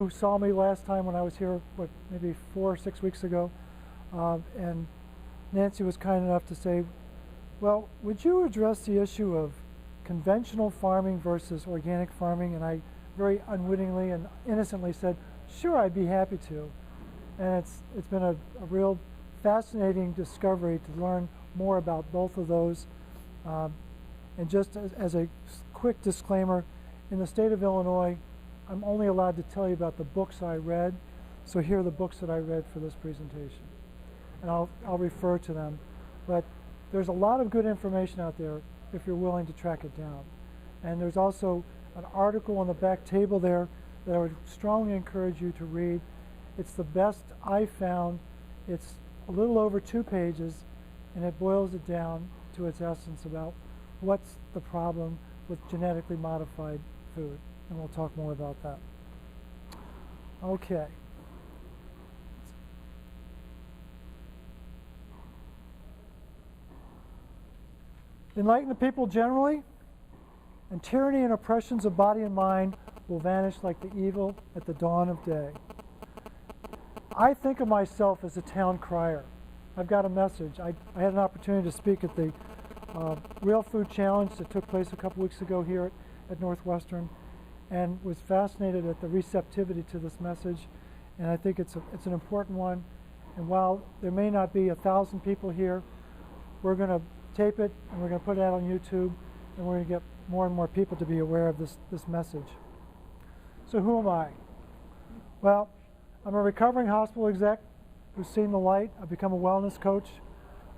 who saw me last time when I was here, maybe 4 or 6 weeks ago, and Nancy was kind enough to say, well, would you address the issue of conventional farming versus organic farming? And I very unwittingly and innocently said, sure, I'd be happy to. And it's been a real fascinating discovery to learn more about both of those. And just as a quick disclaimer, in the state of Illinois, I'm only allowed to tell you about the books I read. So here are the books that I read for this presentation. And I'll refer to them. But there's a lot of good information out there if you're willing to track it down. And there's also an article on the back table there that I would strongly encourage you to read. It's the best I found. It's a little over 2 pages, and it boils it down to its essence about what's the problem with genetically modified food. And we'll talk more about that. Okay. Enlighten the people generally, and tyranny and oppressions of body and mind will vanish like the evil at the dawn of day. I think of myself as a town crier. I've got a message. I had an opportunity to speak at the Real Food Challenge that took place a couple weeks ago here at Northwestern, and was fascinated at the receptivity to this message. And I think it's an important one. And while there may not be 1,000 people here, we're going to tape it and we're going to put it out on YouTube, and we're going to get more and more people to be aware of this message. So who am I? Well, I'm a recovering hospital exec who's seen the light. I've become a wellness coach.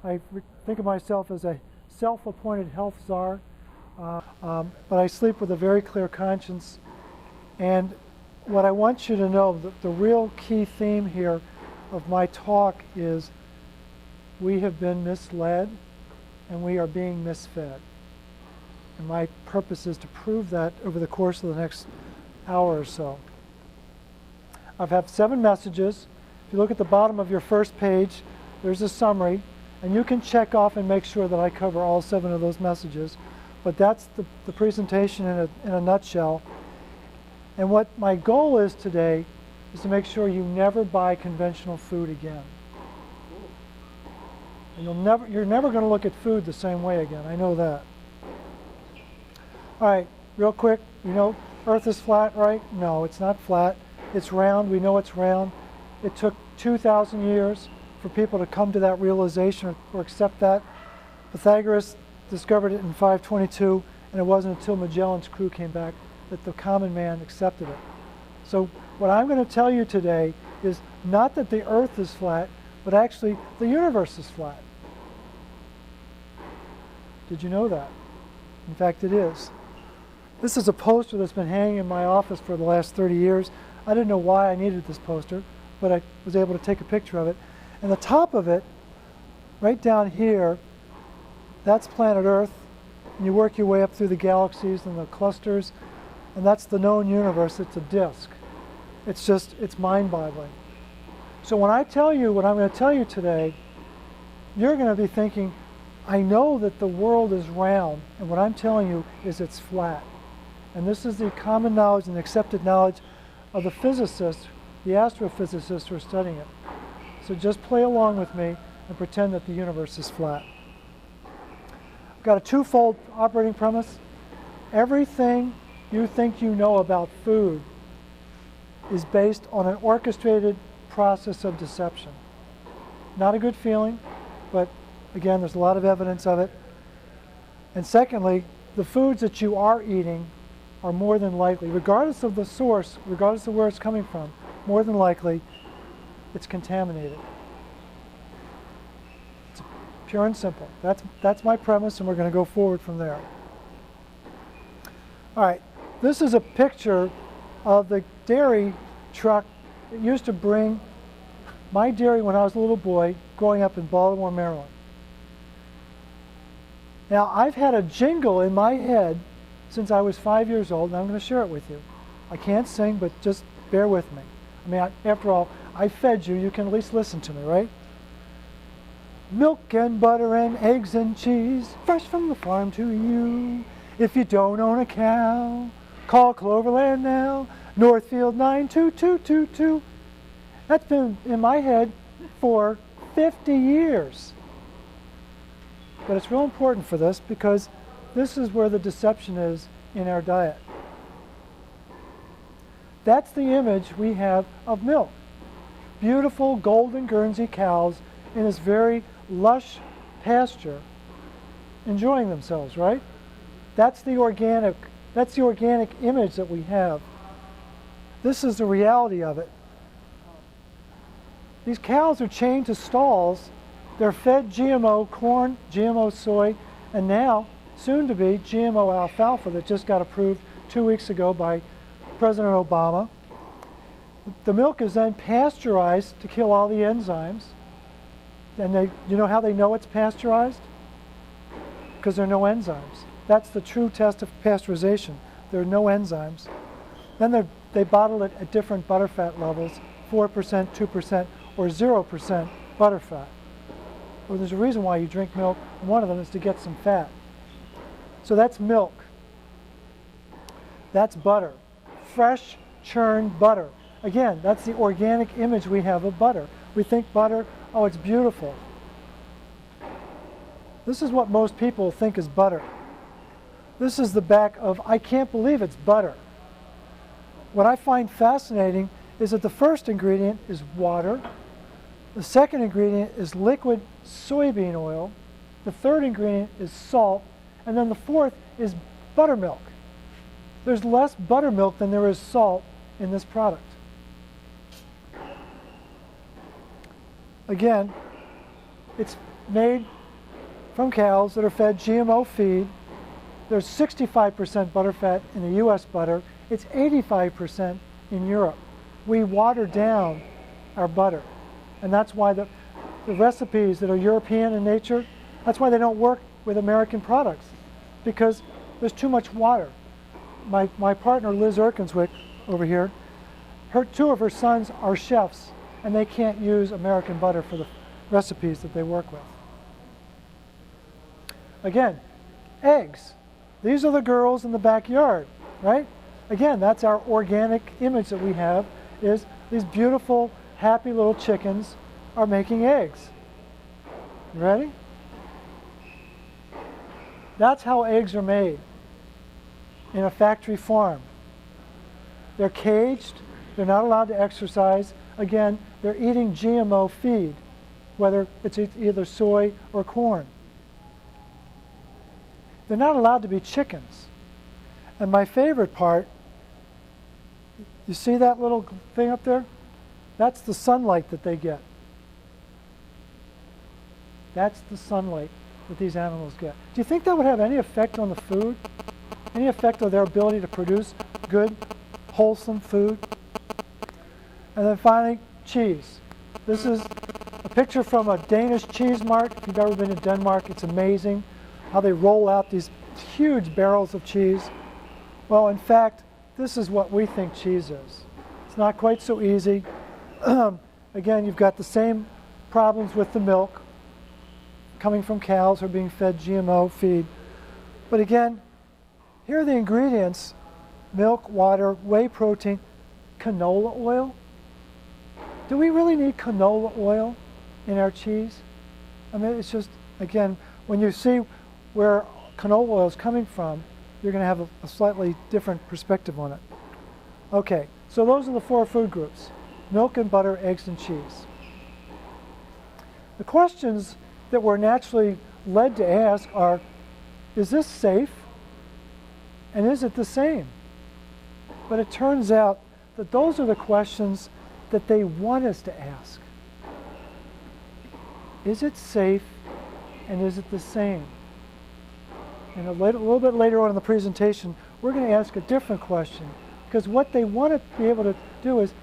I think of myself as a self-appointed health czar, but I sleep with a very clear conscience. And what I want you to know, the real key theme here of my talk is we have been misled and we are being misfed. And my purpose is to prove that over the course of the next hour or so. I've had 7 messages. If you look at the bottom of your first page, there's a summary, and you can check off and make sure that I cover all 7 of those messages. But that's the presentation in a nutshell. And what my goal is today is to make sure you never buy conventional food again. And you're never going to look at food the same way again. I know that. All right, real quick, you know, Earth is flat, right? No, it's not flat. It's round. We know it's round. It took 2,000 years for people to come to that realization or accept that. Pythagoras discovered it in 522, and it wasn't until Magellan's crew came back that the common man accepted it. So what I'm going to tell you today is not that the Earth is flat, but actually the universe is flat. Did you know that? In fact, it is. This is a poster that's been hanging in my office for the last 30 years. I didn't know why I needed this poster, but I was able to take a picture of it. And the top of it, right down here, that's planet Earth. And you work your way up through the galaxies and the clusters, and that's the known universe. It's a disk. It's mind-boggling. So when I tell you what I'm going to tell you today, you're going to be thinking, I know that the world is round, and what I'm telling you is it's flat. And this is the common knowledge and accepted knowledge of the physicists, the astrophysicists who are studying it. So just play along with me and pretend that the universe is flat. I've got a twofold operating premise. Everything you think you know about food is based on an orchestrated process of deception. Not a good feeling, but again, there's a lot of evidence of it. And secondly, the foods that you are eating are more than likely, regardless of the source, regardless of where it's coming from, more than likely, it's contaminated. It's pure and simple. That's my premise, and we're going to go forward from there. All right, this is a picture of the dairy truck that used to bring my dairy when I was a little boy growing up in Baltimore, Maryland. Now, I've had a jingle in my head since I was 5 years old, and I'm going to share it with you. I can't sing, but just bear with me. I mean, after all, I fed you. You can at least listen to me, right? Milk and butter and eggs and cheese, fresh from the farm to you. If you don't own a cow, Call Cloverland now, Northfield 92222. That's been in my head for 50 years. But it's real important for this because this is where the deception is in our diet. That's the image we have of milk. Beautiful golden Guernsey cows in this very lush pasture enjoying themselves, right? That's the organic image that we have. This is the reality of it. These cows are chained to stalls. They're fed G.M.O corn, G.M.O soy, and now, soon to be, G.M.O alfalfa that just got approved 2 weeks ago by President Obama. The milk is then pasteurized to kill all the enzymes. And you know how they know it's pasteurized? Because there are no enzymes. That's the true test of pasteurization. There are no enzymes. Then they bottle it at different butterfat levels, 4%, 2%, or 0% butterfat. Well, there's a reason why you drink milk, and one of them is to get some fat. So that's milk. That's butter. Fresh, churned butter. Again, that's the organic image we have of butter. We think butter, oh, it's beautiful. This is what most people think is butter. This is the back of, I can't believe it's butter. What I find fascinating is that the first ingredient is water. The second ingredient is liquid soybean oil. The third ingredient is salt. And then the fourth is buttermilk. There's less buttermilk than there is salt in this product. Again, it's made from cows that are fed G.M.O feed. There's 65% butterfat in the U.S. butter. It's 85% in Europe. We water down our butter. And that's why the recipes that are European in nature, that's why they don't work with American products, because there's too much water. My partner, Liz Erkenswick, over here, two of her sons are chefs, and they can't use American butter for the recipes that they work with. Again, eggs. These are the girls in the backyard, right? Again, that's our organic image that we have, is these beautiful, happy little chickens are making eggs. You ready? That's how eggs are made in a factory farm. They're caged, they're not allowed to exercise. Again, they're eating G.M.O feed, whether it's either soy or corn. They're not allowed to be chickens. And my favorite part, you see that little thing up there? That's the sunlight that they get. That's the sunlight that these animals get. Do you think that would have any effect on the food? Any effect on their ability to produce good, wholesome food? And then finally, cheese. This is a picture from a Danish cheese mart. If you've ever been to Denmark, it's amazing how they roll out these huge barrels of cheese. Well, in fact, this is what we think cheese is. It's not quite so easy. Again, you've got the same problems with the milk coming from cows who are being fed G.M.O feed. But again, here are the ingredients: milk, water, whey protein, canola oil. Do we really need canola oil in our cheese? I mean, it's just, again, when you see where canola oil is coming from, you're going to have a slightly different perspective on it. Okay, so those are the four food groups: milk and butter, eggs and cheese. The questions that we're naturally led to ask are, is this safe? And is it the same? But it turns out that those are the questions that they want us to ask. Is it safe, and is it the same? And a little bit later on in the presentation, we're going to ask a different question, because what they want to be able to do is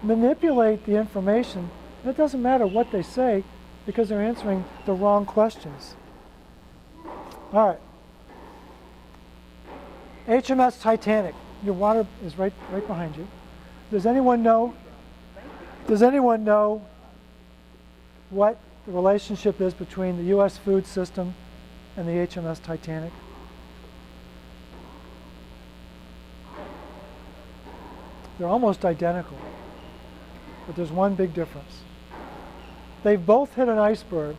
manipulate the information, and it doesn't matter what they say, because they're answering the wrong questions. All right. HMS Titanic. Your water is right behind you. Does anyone know what the relationship is between the U.S. food system and the HMS Titanic? They're almost identical, but there's one big difference. They've both hit an iceberg,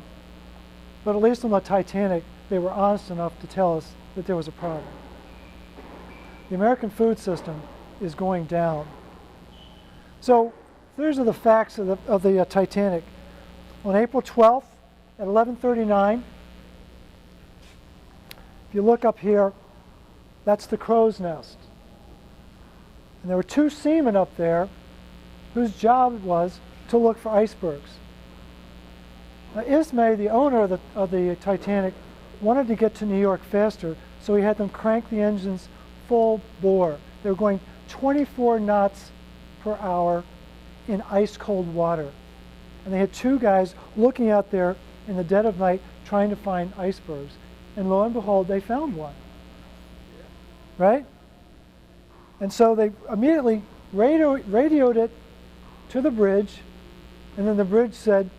but at least on the Titanic, they were honest enough to tell us that there was a problem. The American food system is going down. So these are the facts of the Titanic. On April 12th at 11:39, if you look up here, that's the crow's nest. And there were two seamen up there whose job it was to look for icebergs. Now, Ismay, the owner of the Titanic, wanted to get to New York faster, so he had them crank the engines full bore. They were going 24 knots per hour in ice-cold water. And they had two guys looking out there in the dead of night trying to find icebergs. And lo and behold, they found one. Right? And so they immediately radioed it to the bridge, and then the bridge said,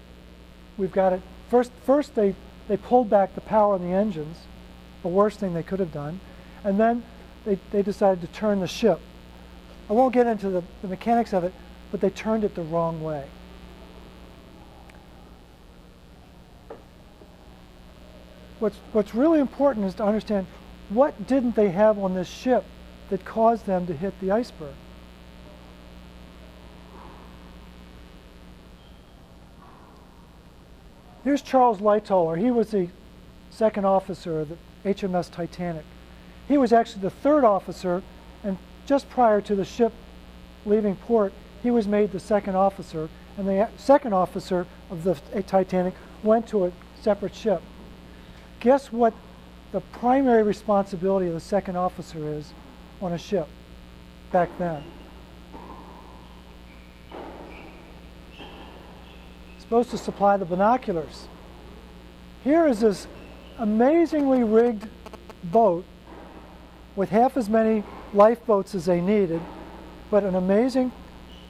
we've got it. First they pulled back the power on the engines, the worst thing they could have done, and then they decided to turn the ship. I won't get into the mechanics of it, but they turned it the wrong way. What's really important is to understand what didn't they have on this ship that caused them to hit the iceberg. Here's Charles Lightoller. He was the second officer of the HMS Titanic. He was actually the third officer, and just prior to the ship leaving port, he was made the second officer, and the second officer of the Titanic went to a separate ship. Guess what the primary responsibility of the second officer is on a ship back then? Supposed to supply the binoculars. Here is this amazingly rigged boat with half as many lifeboats as they needed, but an amazing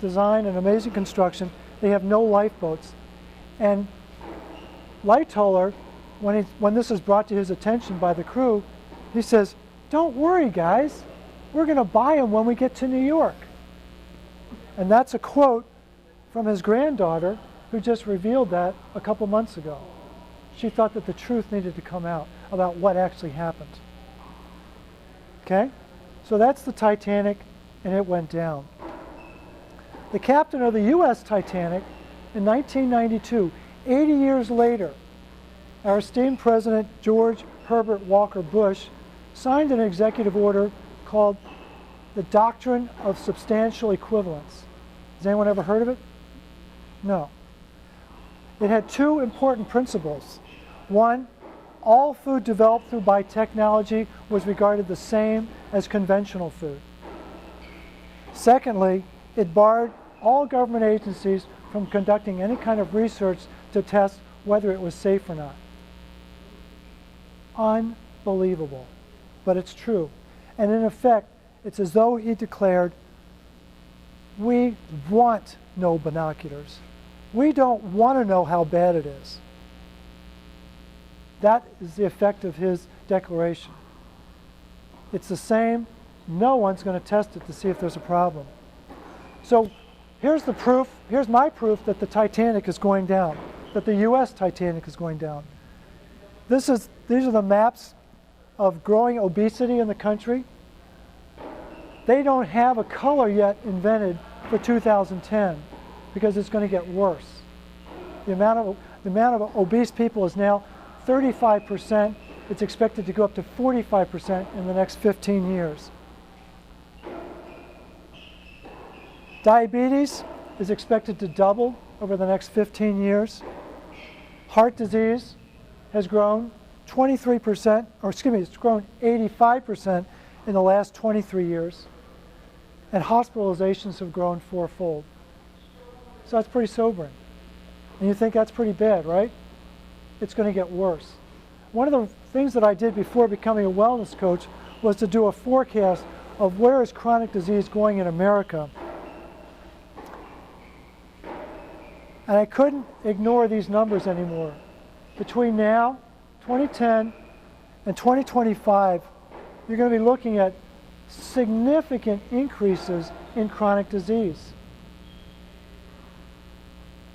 design and amazing construction. They have no lifeboats. And Lightoller, when this is brought to his attention by the crew, he says, "Don't worry, guys. We're going to buy them when we get to New York." And that's a quote from his granddaughter, who just revealed that a couple months ago. She thought that the truth needed to come out about what actually happened. Okay? So that's the Titanic, and it went down. The captain of the U.S. Titanic in 1992, 80 years later, our esteemed President George Herbert Walker Bush signed an executive order called the Doctrine of Substantial Equivalence. Has anyone ever heard of it? No. It had two important principles. One, all food developed through biotechnology was regarded the same as conventional food. Secondly, it barred all government agencies from conducting any kind of research to test whether it was safe or not. Unbelievable, but it's true. And in effect, it's as though he declared, we want no binoculars. We don't want to know how bad it is. That is the effect of his declaration. It's the same. No one's going to test it to see if there's a problem. So here's the proof. Here's my proof that the Titanic is going down, that the U.S. Titanic is going down. These are the maps of growing obesity in the country. They don't have a color yet invented for 2010 because it's going to get worse. The amount of obese people is now 35%. It's expected to go up to 45% in the next 15 years. Diabetes is expected to double over the next 15 years. Heart disease has grown 23%, or excuse me, it's grown 85% in the last 23 years. And hospitalizations have grown fourfold. So that's pretty sobering. And you think that's pretty bad, right? It's going to get worse. One of the things that I did before becoming a wellness coach was to do a forecast of where is chronic disease going in America. And I couldn't ignore these numbers anymore. Between now, 2010, and 2025, you're going to be looking at significant increases in chronic disease.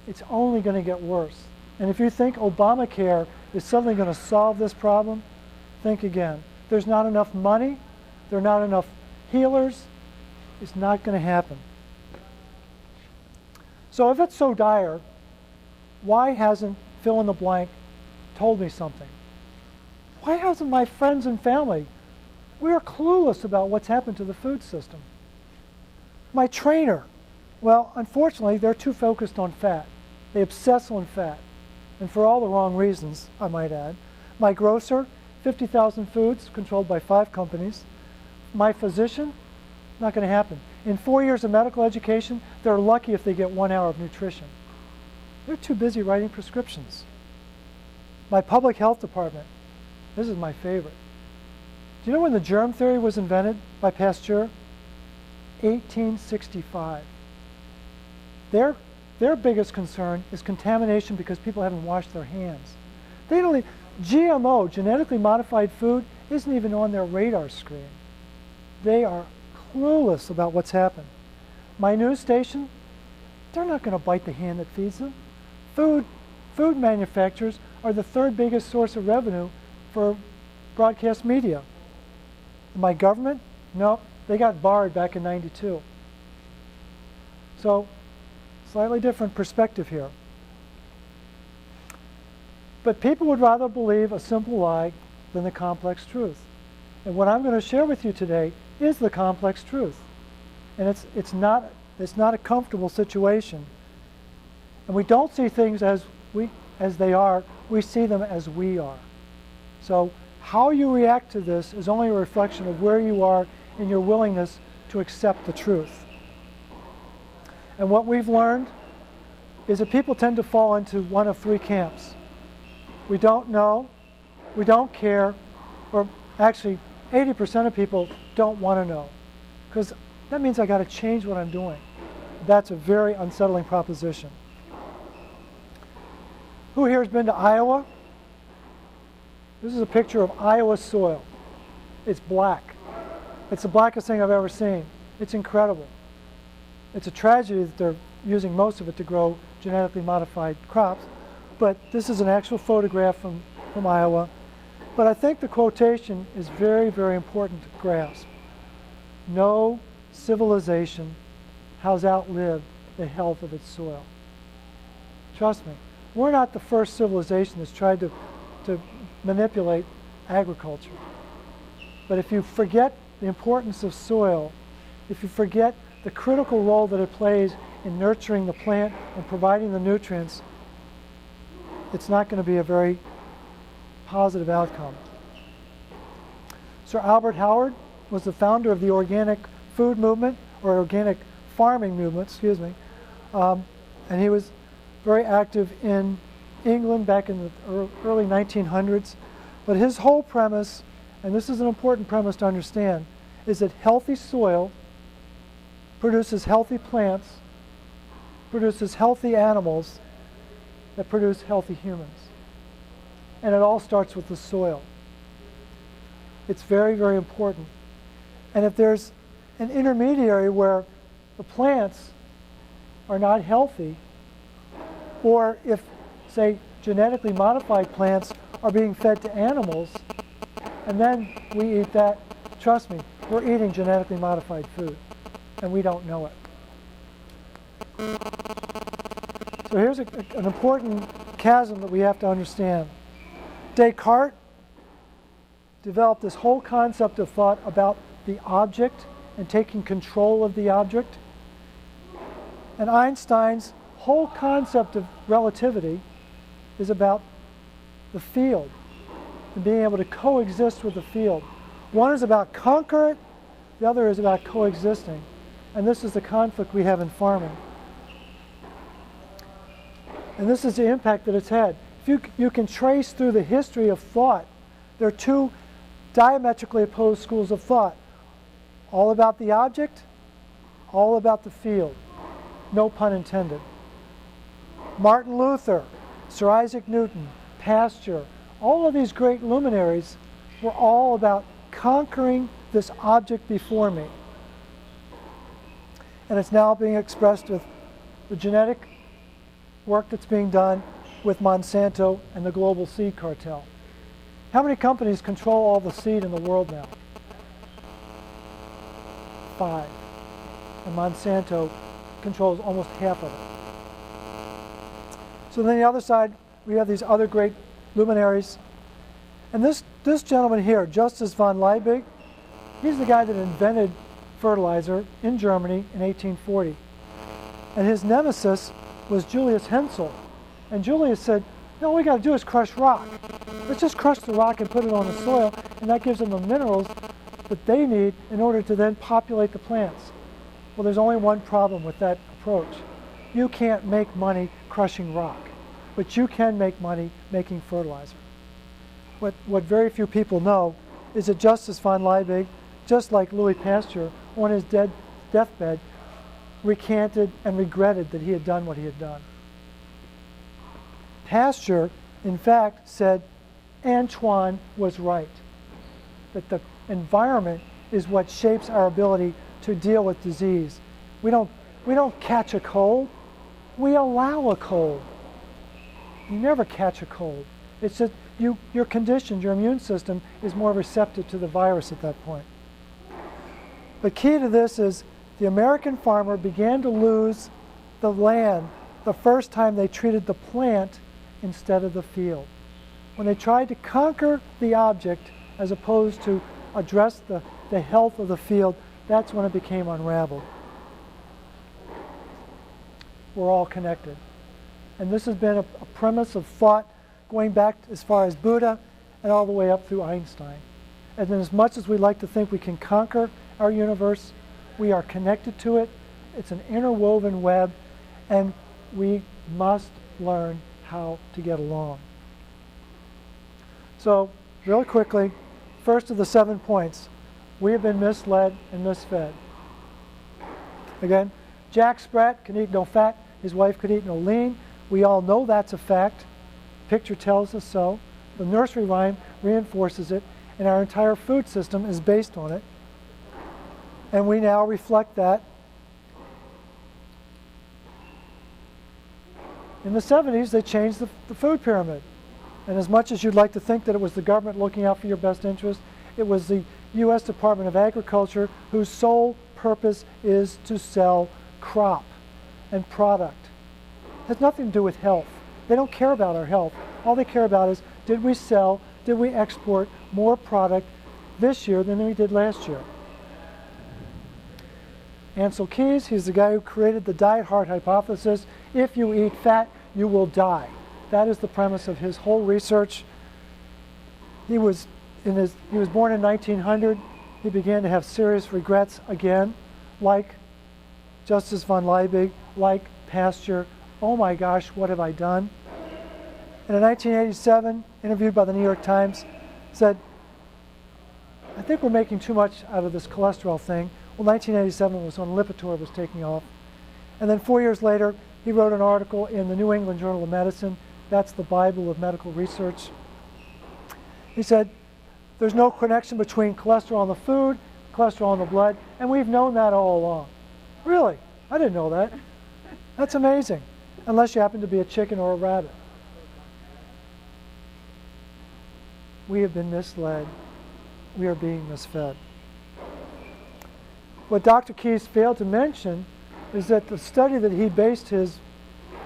It's only going to get worse. And if you think Obamacare is suddenly going to solve this problem, think again. There's not enough money. There are not enough healers. It's not going to happen. So if it's so dire, why hasn't fill in the blank told me something? Why hasn't my friends and family? We're clueless about what's happened to the food system. My trainer, well, unfortunately, they're too focused on fat. They obsess on fat, and for all the wrong reasons, I might add. My grocer, 50,000 foods controlled by 5 companies. My physician, not going to happen. In 4 years of medical education, they're lucky if they get 1 hour of nutrition. They're too busy writing prescriptions. My public health department, this is my favorite. Do you know when the germ theory was invented by Pasteur? 1865. Their biggest concern is contamination because people haven't washed their hands. They don't even, G.M.O, genetically modified food, isn't even on their radar screen. They are clueless about what's happened. My news station, they're not going to bite the hand that feeds them. Food manufacturers are the 3rd biggest source of revenue for broadcast media. My government, no, they got barred back in '92. So, slightly different perspective here. But people would rather believe a simple lie than the complex truth. And what I'm going to share with you today is the complex truth. And it's not a comfortable situation. And we don't see things as they are, we see them as we are. So how you react to this is only a reflection of where you are in your willingness to accept the truth. And what we've learned is that people tend to fall into one of 3 camps. We don't know, we don't care, or actually 80% of people don't want to know, because that means I got to change what I'm doing. That's a very unsettling proposition. Who here has been to Iowa? This is a picture of Iowa soil. It's black. It's the blackest thing I've ever seen. It's incredible. It's a tragedy that they're using most of it to grow genetically modified crops, but this is an actual photograph from Iowa. But I think the quotation is very, very important to grasp. No civilization has outlived the health of its soil. Trust me, we're not the first civilization that's tried to manipulate agriculture. But if you forget the importance of soil, if you forget the critical role that it plays in nurturing the plant and providing the nutrients, it's not going to be a very positive outcome. Sir Albert Howard was the founder of the organic food movement, or organic farming movement, excuse me, and he was very active in England back in the early 1900s. But his whole premise, and this is an important premise to understand, is that healthy soil produces healthy plants, produces healthy animals that produce healthy humans. And it all starts with the soil. It's very, very important. And if there's an intermediary where the plants are not healthy, or if, say, genetically modified plants are being fed to animals, and then we eat that, trust me, we're eating genetically modified food, and we don't know it. So here's an important chasm that we have to understand. Descartes developed this whole concept of thought about the object and taking control of the object. And Einstein's whole concept of relativity is about the field and being able to coexist with the field. One is about conquer it, the other is about coexisting. And this is the conflict we have in farming. And this is the impact that it's had. If you can trace through the history of thought, there are 2 diametrically opposed schools of thought. All about the object, all about the field. No pun intended. Martin Luther, Sir Isaac Newton, Pasteur, all of these great luminaries were all about conquering this object before me. and it's now being expressed with the genetic work that's being done with Monsanto and the global seed cartel. How many companies control all the seed in the world now? 5. And Monsanto controls almost half of it. So then the other side, we have these other great luminaries. And this gentleman here, Justus von Liebig, he's the guy that invented fertilizer in Germany in 1840. And his nemesis was Julius Hensel. And Julius said, no, all we got to do is crush rock. Let's just crush the rock and put it on the soil, and that gives them the minerals that they need in order to then populate the plants. Well, there's only one problem with that approach. You can't make money crushing rock, but you can make money making fertilizer. What very few people know is that Justus von Liebig, just like Louis Pasteur, on his deathbed, recanted and regretted that he had done what he had done. Pasteur, in fact, said Antoine was right, that the environment is what shapes our ability to deal with disease. We don't catch a cold, we allow a cold. You never catch a cold. It's just you're conditioned, your immune system is more receptive to the virus at that point. The key to this is the American farmer began to lose the land the first time they treated the plant instead of the field. When they tried to conquer the object as opposed to address the health of the field, that's when it became unraveled. We're all connected. And this has been a premise of thought going back as far as Buddha and all the way up through Einstein. And then as much as we like to think we can conquer our universe, we are connected to it. It's an interwoven web, and we must learn how to get along. So, really quickly, first of the 7 points, we have been misled and misfed. Again, Jack Sprat can eat no fat, his wife could eat no lean. We all know that's a fact. Picture tells us so. The nursery rhyme reinforces it, and our entire food system is based on it. And we now reflect that. In the 70s, they changed the food pyramid. And as much as you'd like to think that it was the government looking out for your best interest, it was the U.S. Department of Agriculture whose sole purpose is to sell crop and product. It has nothing to do with health. They don't care about our health. All they care about is, did we sell, did we export more product this year than we did last year? Ancel Keys, he's the guy who created the diet heart hypothesis. If you eat fat, you will die. That is the premise of his whole research. He was born in 1900. He began to have serious regrets again, like Justus von Liebig, like Pasteur. Oh my gosh, what have I done? And in 1987, interviewed by the New York Times, said, I think we're making too much out of this cholesterol thing. Well, 1987 was when Lipitor was taking off. And then 4 years later, he wrote an article in the New England Journal of Medicine. That's the Bible of medical research. He said, there's no connection between cholesterol in the food, cholesterol in the blood, and we've known that all along. Really? I didn't know that. That's amazing. Unless you happen to be a chicken or a rabbit. We have been misled. We are being misfed. What Dr. Keyes failed to mention is that the study that he based his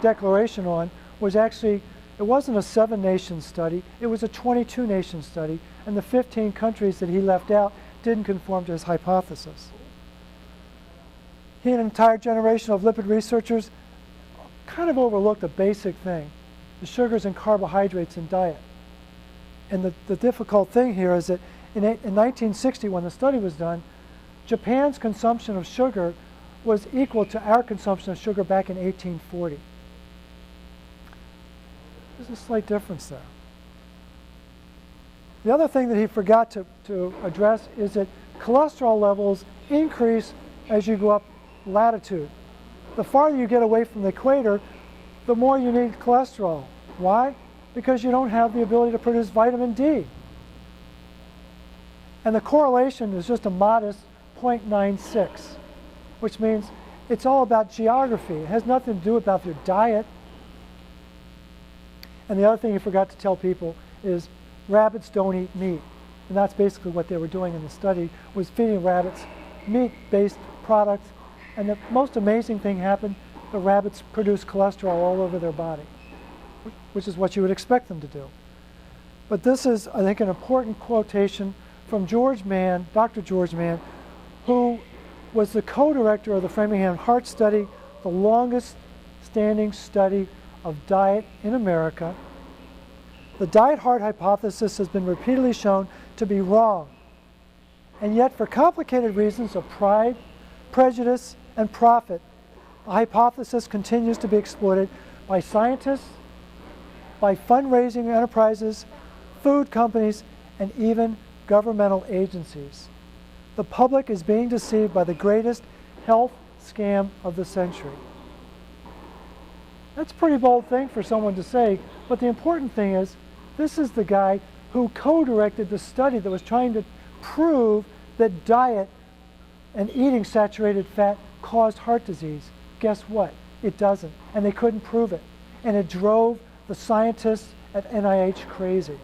declaration on was actually, it wasn't a 7-nation study, it was a 22-nation study, and the 15 countries that he left out didn't conform to his hypothesis. He and an entire generation of lipid researchers kind of overlooked a basic thing, the sugars and carbohydrates in diet. And the difficult thing here is that in 1960, when the study was done, Japan's consumption of sugar was equal to our consumption of sugar back in 1840. There's a slight difference there. The other thing that he forgot to address is that cholesterol levels increase as you go up latitude. The farther you get away from the equator, the more you need cholesterol. Why? Because you don't have the ability to produce vitamin D. And the correlation is just a modest 0.96, which means It's all about geography. It has nothing to do about your diet. And the other thing you forgot to tell people is rabbits don't eat meat. And that's basically what they were doing in the study, was feeding rabbits meat-based products. And the most amazing thing happened, the rabbits produced cholesterol all over their body, which is what you would expect them to do. But this is, I think, an important quotation from George Mann, Dr. George Mann, who was the co-director of the Framingham Heart Study, the longest standing study of diet in America. The diet-heart hypothesis has been repeatedly shown to be wrong. And yet, for complicated reasons of pride, prejudice, and profit, the hypothesis continues to be exploited by scientists, by fundraising enterprises, food companies, and even governmental agencies. The public is being deceived by the greatest health scam of the century. That's a pretty bold thing for someone to say, but the important thing is, this is the guy who co-directed the study that was trying to prove that diet and eating saturated fat caused heart disease. Guess what? It doesn't, and they couldn't prove it. And it drove the scientists at NIH crazy.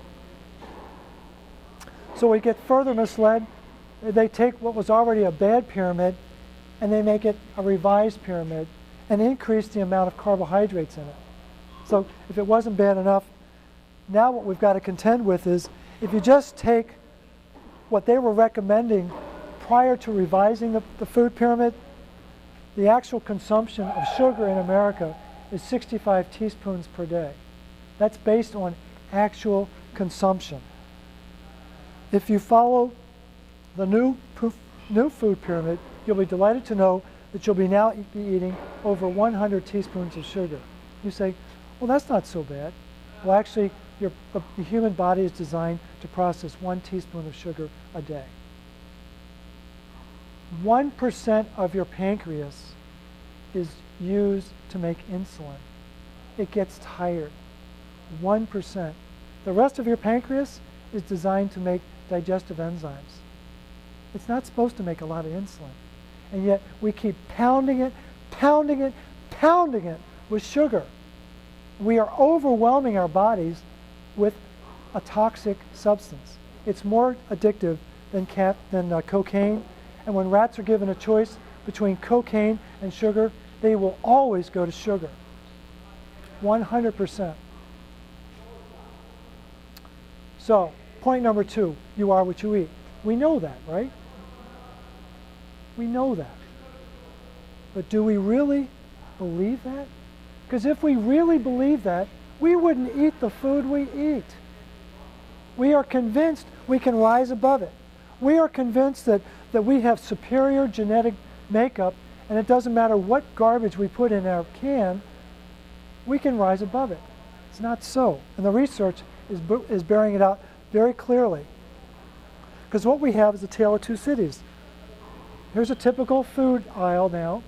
So we get further misled. They take what was already a bad pyramid and they make it a revised pyramid and increase the amount of carbohydrates in it. So if it wasn't bad enough, now what we've got to contend with is, if you just take what they were recommending prior to revising the food pyramid, the actual consumption of sugar in America is 65 teaspoons per day. That's based on actual consumption. If you follow the new food pyramid, you'll be delighted to know that you'll be now be eating over 100 teaspoons of sugar. You say, well, that's not so bad. Well, actually, the human body is designed to process 1 teaspoon of sugar a day. 1% of your pancreas is used to make insulin. It gets tired. 1%. The rest of your pancreas is designed to make digestive enzymes. It's not supposed to make a lot of insulin. And yet we keep pounding it, pounding it, pounding it with sugar. We are overwhelming our bodies with a toxic substance. It's more addictive than cocaine. And when rats are given a choice between cocaine and sugar, they will always go to sugar. 100%. So, point number 2, you are what you eat. We know that, right? We know that. But do we really believe that? Because if we really believe that, we wouldn't eat the food we eat. We are convinced we can rise above it. We are convinced that we have superior genetic makeup, and it doesn't matter what garbage we put in our can, we can rise above it. It's not so. And the research is bearing it out very clearly. Because what we have is a tale of two cities. Here's a typical food aisle now.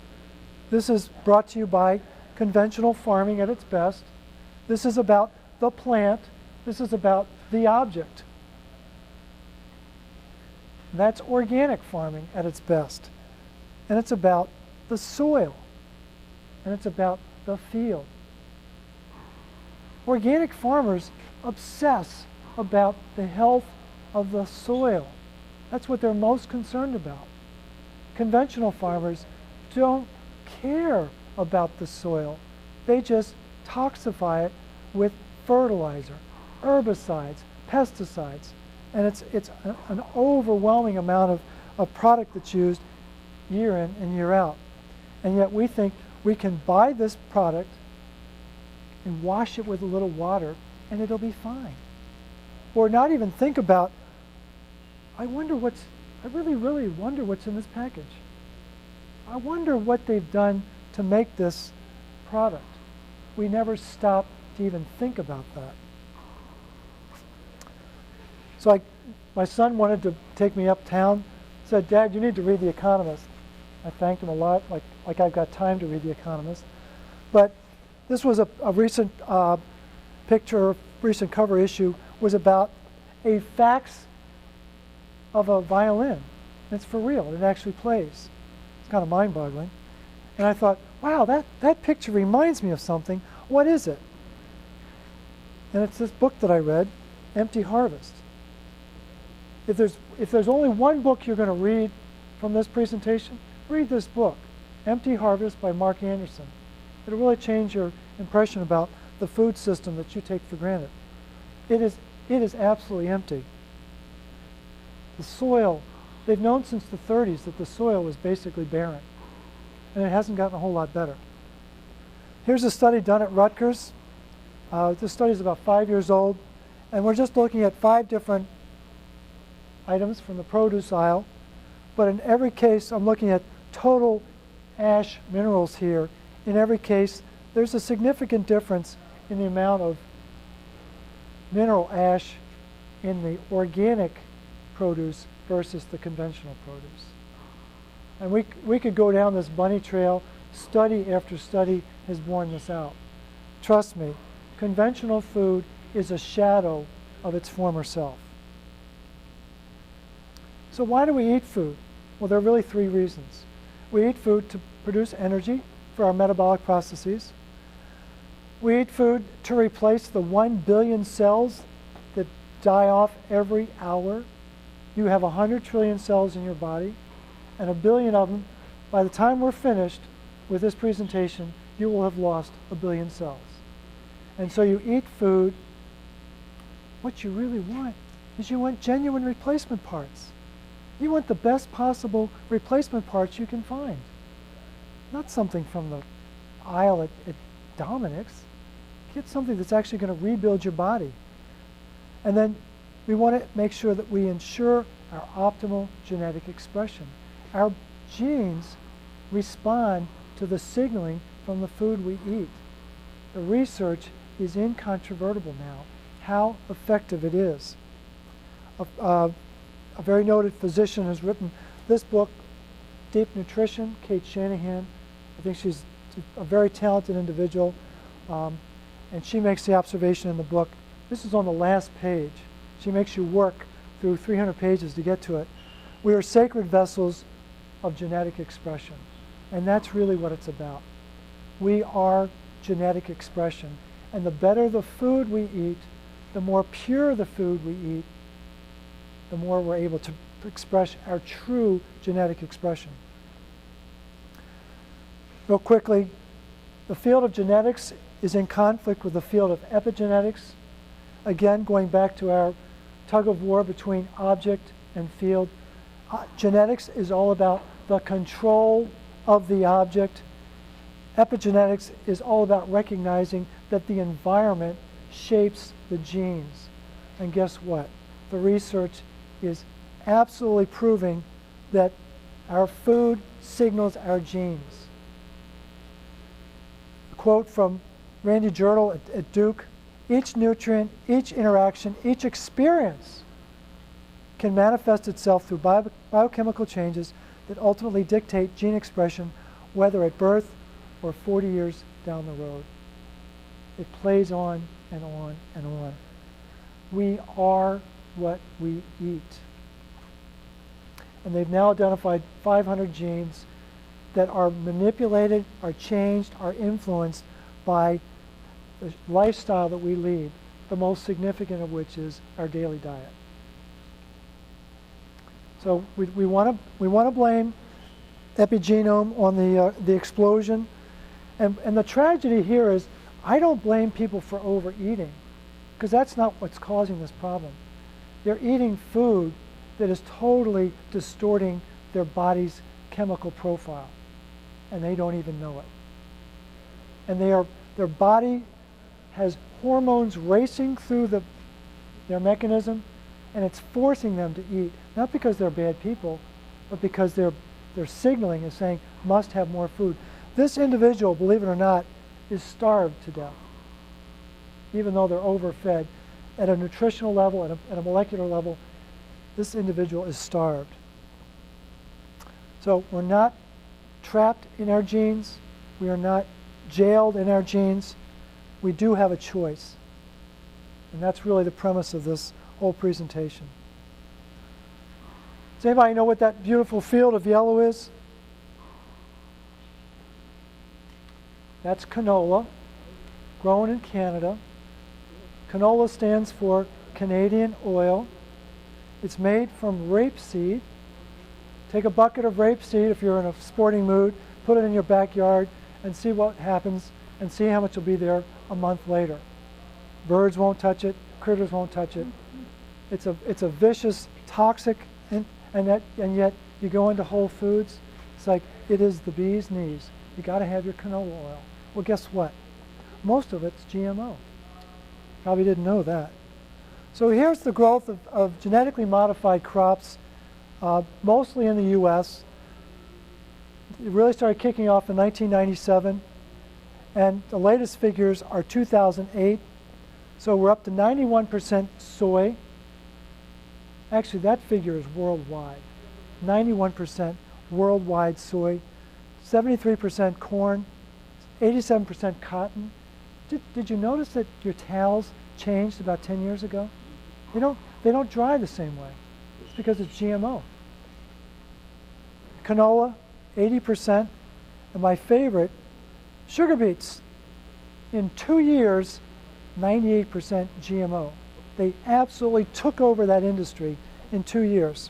This is brought to you by conventional farming at its best. This is about the plant. This is about the object. That's organic farming at its best. And it's about the soil. And it's about the field. Organic farmers obsess about the health of the soil. That's what they're most concerned about. Conventional farmers don't care about the soil. They just toxify it with fertilizer, herbicides, pesticides, and it's an overwhelming amount of product that's used year in and year out. And yet we think we can buy this product and wash it with a little water and it'll be fine. Or not even think about, I really, really wonder what's in this package. I wonder what they've done to make this product. We never stop to even think about that. So my son wanted to take me uptown, said, Dad, you need to read The Economist. I thanked him a lot, like I've got time to read The Economist. But this was a recent recent cover issue, was about a fax of a violin. It's for real, it actually plays. It's kind of mind-boggling. And I thought, wow, that picture reminds me of something. What is it? And it's this book that I read, Empty Harvest. If there's only one book you're going to read from this presentation, read this book, Empty Harvest by Mark Anderson. It'll really change your impression about the food system that you take for granted. It is absolutely empty. The soil, they've known since the 30s that the soil was basically barren, and it hasn't gotten a whole lot better. Here's a study done at Rutgers. This study is about 5 years old, and we're just looking at 5 different items from the produce aisle, but in every case, I'm looking at total ash minerals here. In every case, there's a significant difference in the amount of mineral ash in the organic produce versus the conventional produce. And we could go down this bunny trail. Study after study has borne this out. Trust me, conventional food is a shadow of its former self. So why do we eat food? Well, there are really 3 reasons. We eat food to produce energy for our metabolic processes. We eat food to replace the 1 billion cells that die off every hour. You have 100 trillion cells in your body, and 1 billion of them, by the time we're finished with this presentation, you will have lost 1 billion cells. And so you eat food. What you really want is you want genuine replacement parts. You want the best possible replacement parts you can find. Not something from the aisle at Dominic's. Get something that's actually going to rebuild your body. And then we want to make sure that we ensure our optimal genetic expression. Our genes respond to the signaling from the food we eat. The research is incontrovertible now, how effective it is. A very noted physician has written this book, Deep Nutrition, Kate Shanahan. I think she's a very talented individual, and she makes the observation in the book. This is on the last page. She makes you work through 300 pages to get to it. We are sacred vessels of genetic expression, and that's really what it's about. We are genetic expression, and the better the food we eat, the more pure the food we eat, the more we're able to express our true genetic expression. Real quickly, the field of genetics is in conflict with the field of epigenetics. Again, going back to our tug of war between object and field. Genetics is all about the control of the object. Epigenetics is all about recognizing that the environment shapes the genes. And guess what? The research is absolutely proving that our food signals our genes. A quote from Randy Girdle at Duke: each nutrient, each interaction, each experience can manifest itself through biochemical changes that ultimately dictate gene expression, whether at birth or 40 years down the road. It plays on and on and on. We are what we eat. And they've now identified 500 genes that are manipulated, are changed, are influenced by the lifestyle that we lead, the most significant of which is our daily diet. So we want to blame epigenome on the explosion, and the tragedy here is I don't blame people for overeating, because that's not what's causing this problem. They're eating food that is totally distorting their body's chemical profile, and they don't even know it. And their body has hormones racing through their mechanism, and it's forcing them to eat, not because they're bad people, but because their signaling is saying, must have more food. This individual, believe it or not, is starved to death, even though they're overfed. At a nutritional level, at a molecular level, this individual is starved. So we're not trapped in our genes. We are not jailed in our genes. We do have a choice. And that's really the premise of this whole presentation. Does anybody know what that beautiful field of yellow is? That's canola, grown in Canada. Canola stands for Canadian oil. It's made from rapeseed. Take a bucket of rapeseed if you're in a sporting mood, put it in your backyard, and see what happens, and see how much will be there a month later. Birds won't touch it, critters won't touch it. It's a vicious, toxic, and yet you go into Whole Foods, it's like it is the bee's knees. You got to have your canola oil. Well, guess what? Most of it's GMO. Probably didn't know that. So here's the growth of genetically modified crops, mostly in the U.S. It really started kicking off in 1997, and the latest figures are 2008. So we're up to 91% soy. Actually, that figure is worldwide. 91% worldwide soy, 73% corn, 87% cotton. Did you notice that your towels changed about 10 years ago? They don't dry the same way. It's because it's GMO. Canola, 80%. And my favorite, sugar beets. In 2 years, 98% GMO. They absolutely took over that industry in 2 years.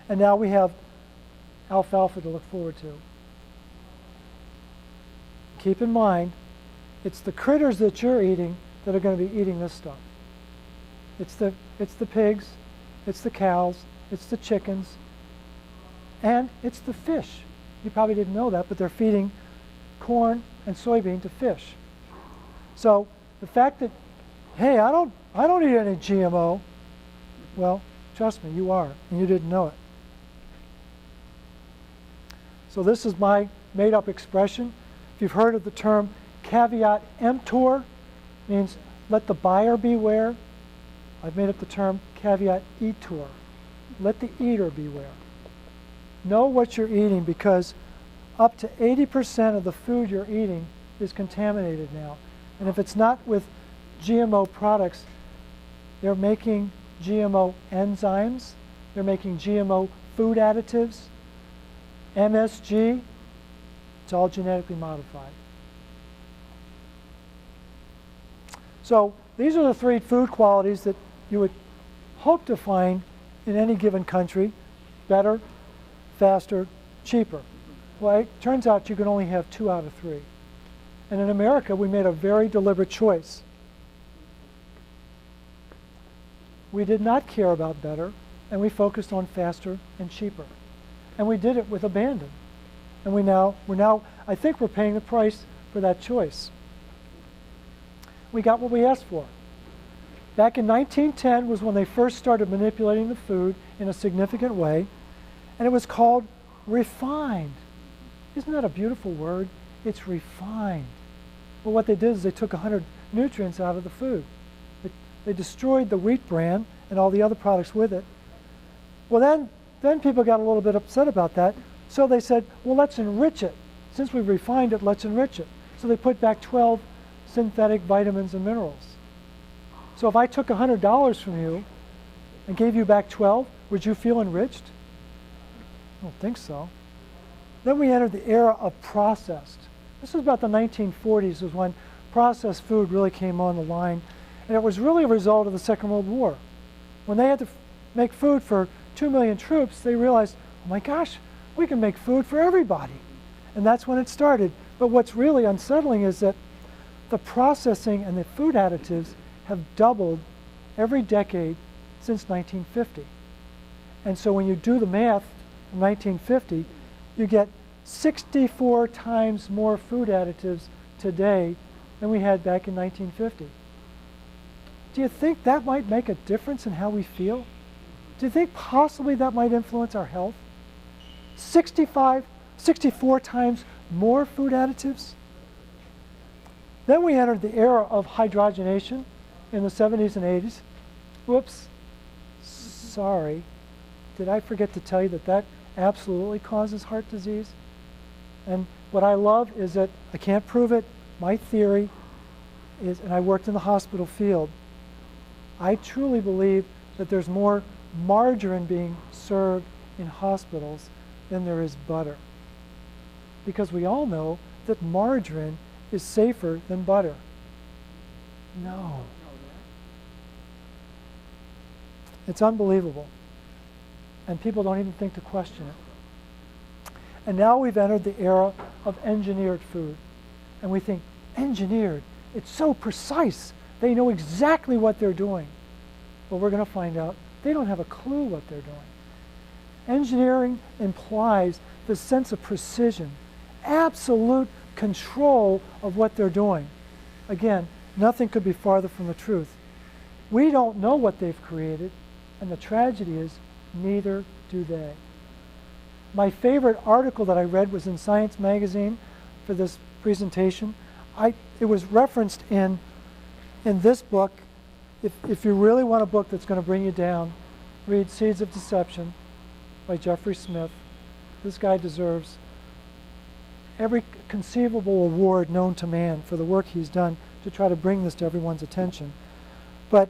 And now we have alfalfa to look forward to. Keep in mind, it's the critters that you're eating that are going to be eating this stuff. It's the pigs, it's the cows, it's the chickens, and it's the fish. You probably didn't know that, but they're feeding corn and soybean to fish. So the fact that, hey, I don't eat any GMO, well, trust me, you are, and you didn't know it. So this is my made-up expression. If you've heard of the term caveat emptor, means let the buyer beware. I've made up the term caveat eator. Let the eater beware. Know what you're eating, because up to 80% of the food you're eating is contaminated now. And if it's not with GMO products, they're making GMO enzymes, they're making GMO food additives, MSG, it's all genetically modified. So these are the 3 food qualities that you would hope to find in any given country: better, faster, cheaper. Well, it turns out you can only have 2 out of 3. And in America, we made a very deliberate choice. We did not care about better, and we focused on faster and cheaper. And we did it with abandon. And we're now, I think we're paying the price for that choice. We got what we asked for. Back in 1910 was when they first started manipulating the food in a significant way, and it was called refined. Isn't that a beautiful word? It's refined. Well, what they did is they took 100 nutrients out of the food. They destroyed the wheat bran and all the other products with it. Well, then people got a little bit upset about that, so they said, well, let's enrich it. Since we've refined it, let's enrich it. So they put back 12 synthetic vitamins and minerals. So if I took $100 from you and gave you back 12, would you feel enriched? I don't think so. Then we entered the era of processed. This was about the 1940s, was when processed food really came on the line. And it was really a result of the Second World War. When they had to make food for 2 million troops, they realized, oh my gosh, we can make food for everybody. And that's when it started. But what's really unsettling is that the processing and the food additives have doubled every decade since 1950. And so when you do the math from 1950, you get 64 times more food additives today than we had back in 1950. Do you think that might make a difference in how we feel? Do you think possibly that might influence our health? 64 times more food additives? Then we entered the era of hydrogenation in the 70s and 80s. Whoops, sorry. Did I forget to tell you that that absolutely causes heart disease? And what I love is that I can't prove it. My theory is, and I worked in the hospital field, I truly believe that there's more margarine being served in hospitals than there is butter. Because we all know that margarine is safer than butter? No. It's unbelievable. And people don't even think to question it. And now we've entered the era of engineered food. And we think, engineered, it's so precise. They know exactly what they're doing. But we're going to find out they don't have a clue what they're doing. Engineering implies the sense of precision, absolute control of what they're doing. Again, nothing could be farther from the truth. We don't know what they've created, and the tragedy is neither do they. My favorite article that I read was in Science magazine for this presentation. It was referenced in this book. If you really want a book that's going to bring you down, read Seeds of Deception by Jeffrey Smith. This guy deserves every conceivable award known to man for the work he's done to try to bring this to everyone's attention. But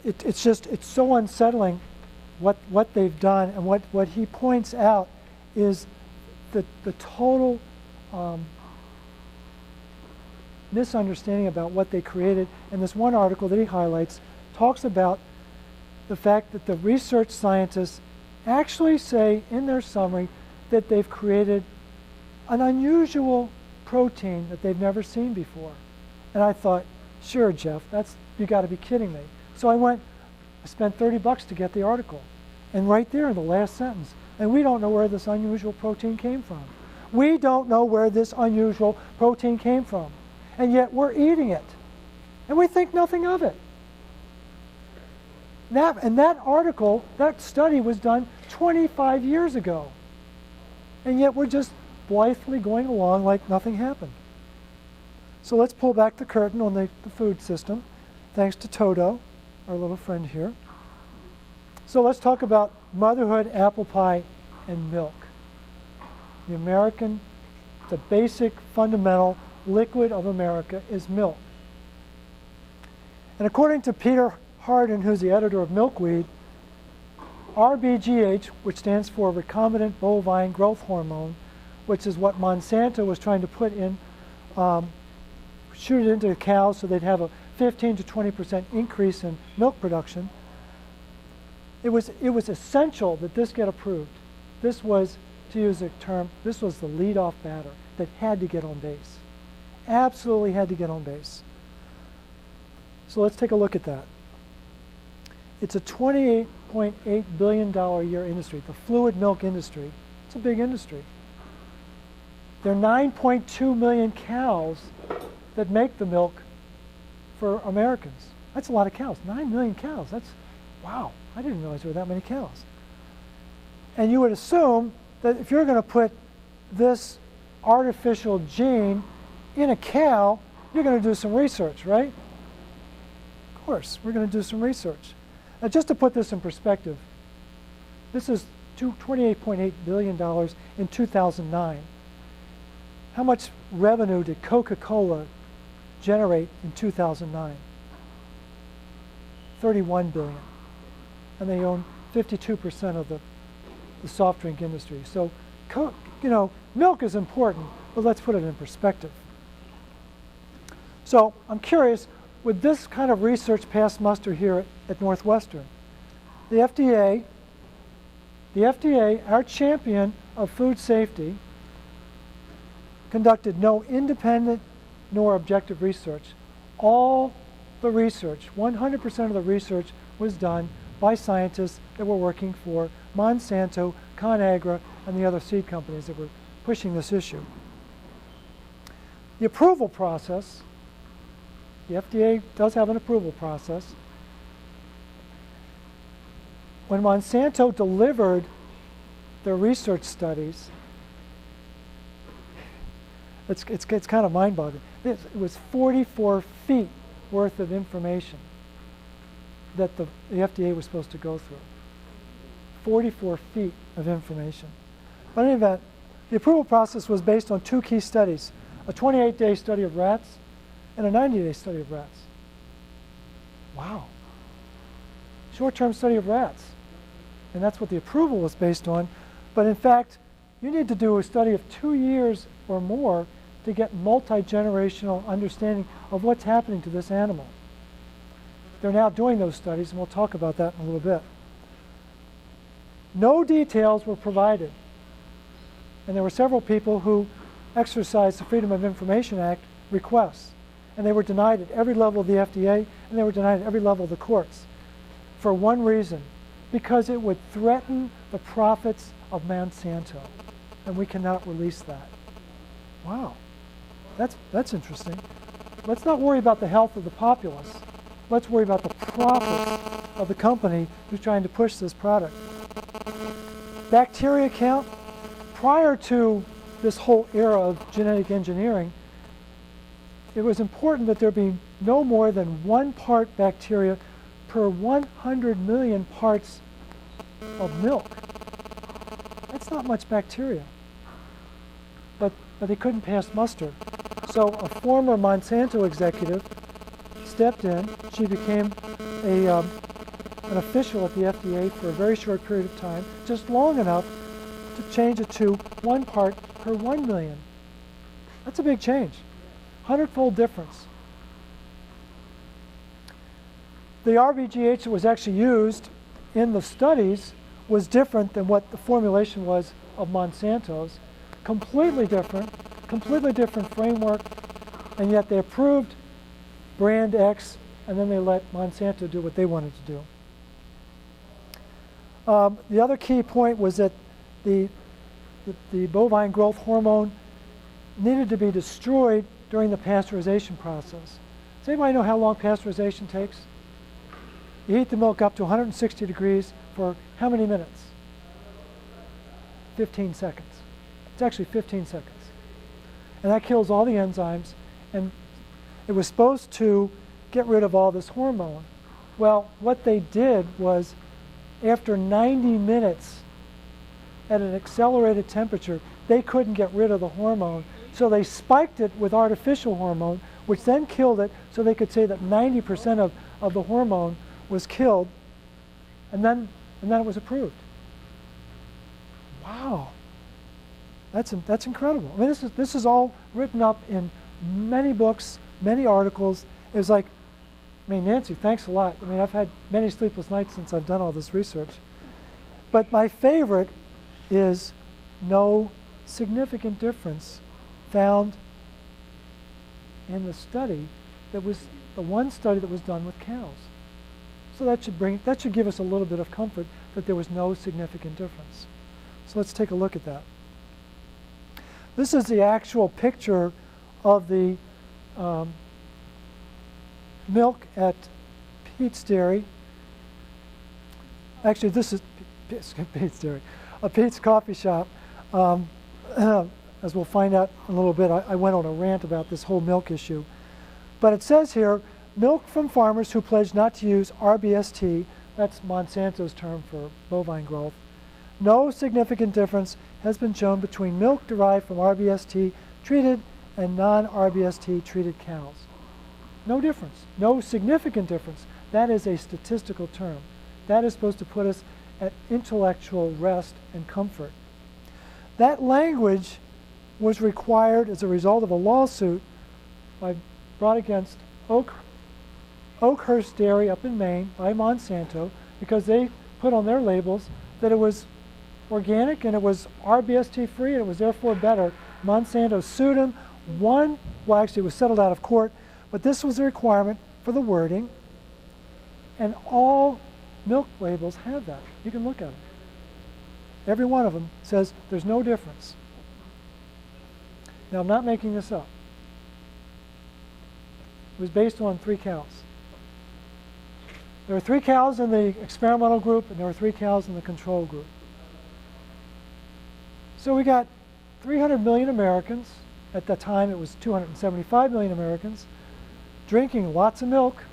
it's so unsettling what they've done, and what he points out is the total misunderstanding about what they created. And this one article that he highlights talks about the fact that the research scientists actually say in their summary that they've created an unusual protein that they've never seen before. And I thought, sure, Jeff, you got to be kidding me. So I spent $30 to get the article. And right there in the last sentence, and we don't know where this unusual protein came from. We don't know where this unusual protein came from. And yet we're eating it. And we think nothing of it. That article, that study was done 25 years ago. And yet we're just blithely going along like nothing happened. So let's pull back the curtain on the food system, thanks to Toto, our little friend here. So let's talk about motherhood, apple pie, and milk. The basic, fundamental liquid of America is milk. And according to Peter Hardin, who's the editor of Milkweed, RBGH, which stands for recombinant bovine growth hormone, which is what Monsanto was trying to put in, shoot it into the cows so they'd have a 15 to 20% increase in milk production. It was essential that this get approved. This was, to use a term, this was the lead-off batter that had to get on base. Absolutely had to get on base. So let's take a look at that. It's a $28.8 billion a year industry, the fluid milk industry. It's a big industry. There are 9.2 million cows that make the milk for Americans. That's a lot of cows. 9 million cows. Wow. I didn't realize there were that many cows. And you would assume that if you're going to put this artificial gene in a cow, you're going to do some research, right? Of course, we're going to do some research. Now, just to put this in perspective, this is $28.8 billion in 2009. How much revenue did Coca-Cola generate in 2009? $31 billion. And they own 52% of the soft drink industry. So, milk is important, but let's put it in perspective. So I'm curious, would this kind of research pass muster here at Northwestern? The FDA, our champion of food safety, conducted no independent nor objective research. All the research, 100% of the research, was done by scientists that were working for Monsanto, ConAgra, and the other seed companies that were pushing this issue. The approval process, the FDA does have an approval process. When Monsanto delivered their research studies, it's kind of mind-boggling. It was 44 feet worth of information that the FDA was supposed to go through. 44 feet of information. But in any event, the approval process was based on two key studies, a 28-day study of rats and a 90-day study of rats. Wow. Short-term study of rats. And that's what the approval was based on. But in fact, You need to do a study of 2 years or more to get multi-generational understanding of what's happening to this animal. They're now doing those studies, and we'll talk about that in a little bit. No details were provided. And there were several people who exercised the Freedom of Information Act requests. And they were denied at every level of the FDA, and they were denied at every level of the courts. For one reason, because it would threaten the profits of Monsanto. And we cannot release that. Wow, that's interesting. Let's not worry about the health of the populace. Let's worry about the profits of the company who's trying to push this product. Bacteria count. Prior to this whole era of genetic engineering, it was important that there be no more than 1 part bacteria per 100 million parts of milk. That's not much bacteria. But they couldn't pass muster. So a former Monsanto executive stepped in. She became an official at the FDA for a very short period of time, just long enough to change it to 1 part per 1 million. That's a big change. 100-fold difference. The RBGH that was actually used in the studies was different than what the formulation was of Monsanto's. Completely different framework, and yet they approved brand X, and then they let Monsanto do what they wanted to do. The other key point was that the bovine growth hormone needed to be destroyed during the pasteurization process. Does anybody know how long pasteurization takes? You heat the milk up to 160 degrees for how many minutes? 15 seconds. It's actually 15 seconds. And that kills all the enzymes, and it was supposed to get rid of all this hormone. Well, what they did was, after 90 minutes at an accelerated temperature, they couldn't get rid of the hormone. So they spiked it with artificial hormone, which then killed it, so they could say that 90% of the hormone was killed, and then it was approved. Wow. That's incredible. I mean, this is all written up in many books, many articles. It was like, I mean, Nancy, thanks a lot. I mean, I've had many sleepless nights since I've done all this research. But my favorite is no significant difference found in the study that was the one study that was done with cows. So that should give us a little bit of comfort that there was no significant difference. So let's take a look at that. This is the actual picture of the milk at Pete's Dairy. Actually, this is Pete's Dairy, Pete's Coffee Shop. As we'll find out in a little bit, I went on a rant about this whole milk issue. But it says here, milk from farmers who pledge not to use RBST, that's Monsanto's term for bovine growth. No significant difference has been shown between milk derived from RBST treated and non-RBST treated cows. No difference, no significant difference. That is a statistical term. That is supposed to put us at intellectual rest and comfort. That language was required as a result of a lawsuit brought against Oakhurst Dairy up in Maine by Monsanto, because they put on their labels that it was organic and it was RBST free and it was therefore better. Monsanto sued them, won. Well, actually it was settled out of court, but this was a requirement for the wording, and all milk labels have that. You can look at them. Every one of them says there's no difference. Now, I'm not making this up. It was based on 3 cows. There were 3 cows in the experimental group, and there were 3 cows in the control group. So we got 300 million Americans. At that time, it was 275 million Americans drinking lots of milk,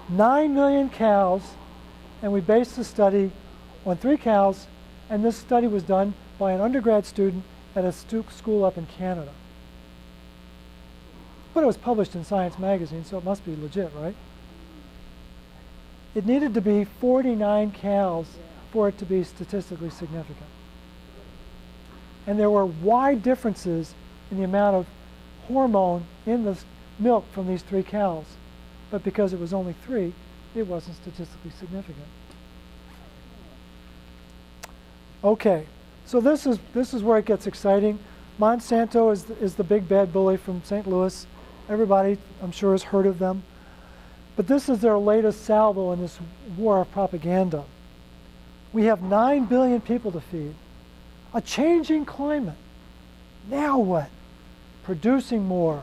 9 million cows, and we based the study on 3 cows, and this study was done by an undergrad student at a school up in Canada. But it was published in Science magazine, so it must be legit, right? It needed to be 49 cows for it to be statistically significant. And there were wide differences in the amount of hormone in the milk from these 3 cows. But because it was only 3, it wasn't statistically significant. Okay, so this is where it gets exciting. Monsanto is the big bad bully from St. Louis. Everybody, I'm sure, has heard of them. But this is their latest salvo in this war of propaganda. We have 9 billion people to feed. A changing climate. Now what? Producing more,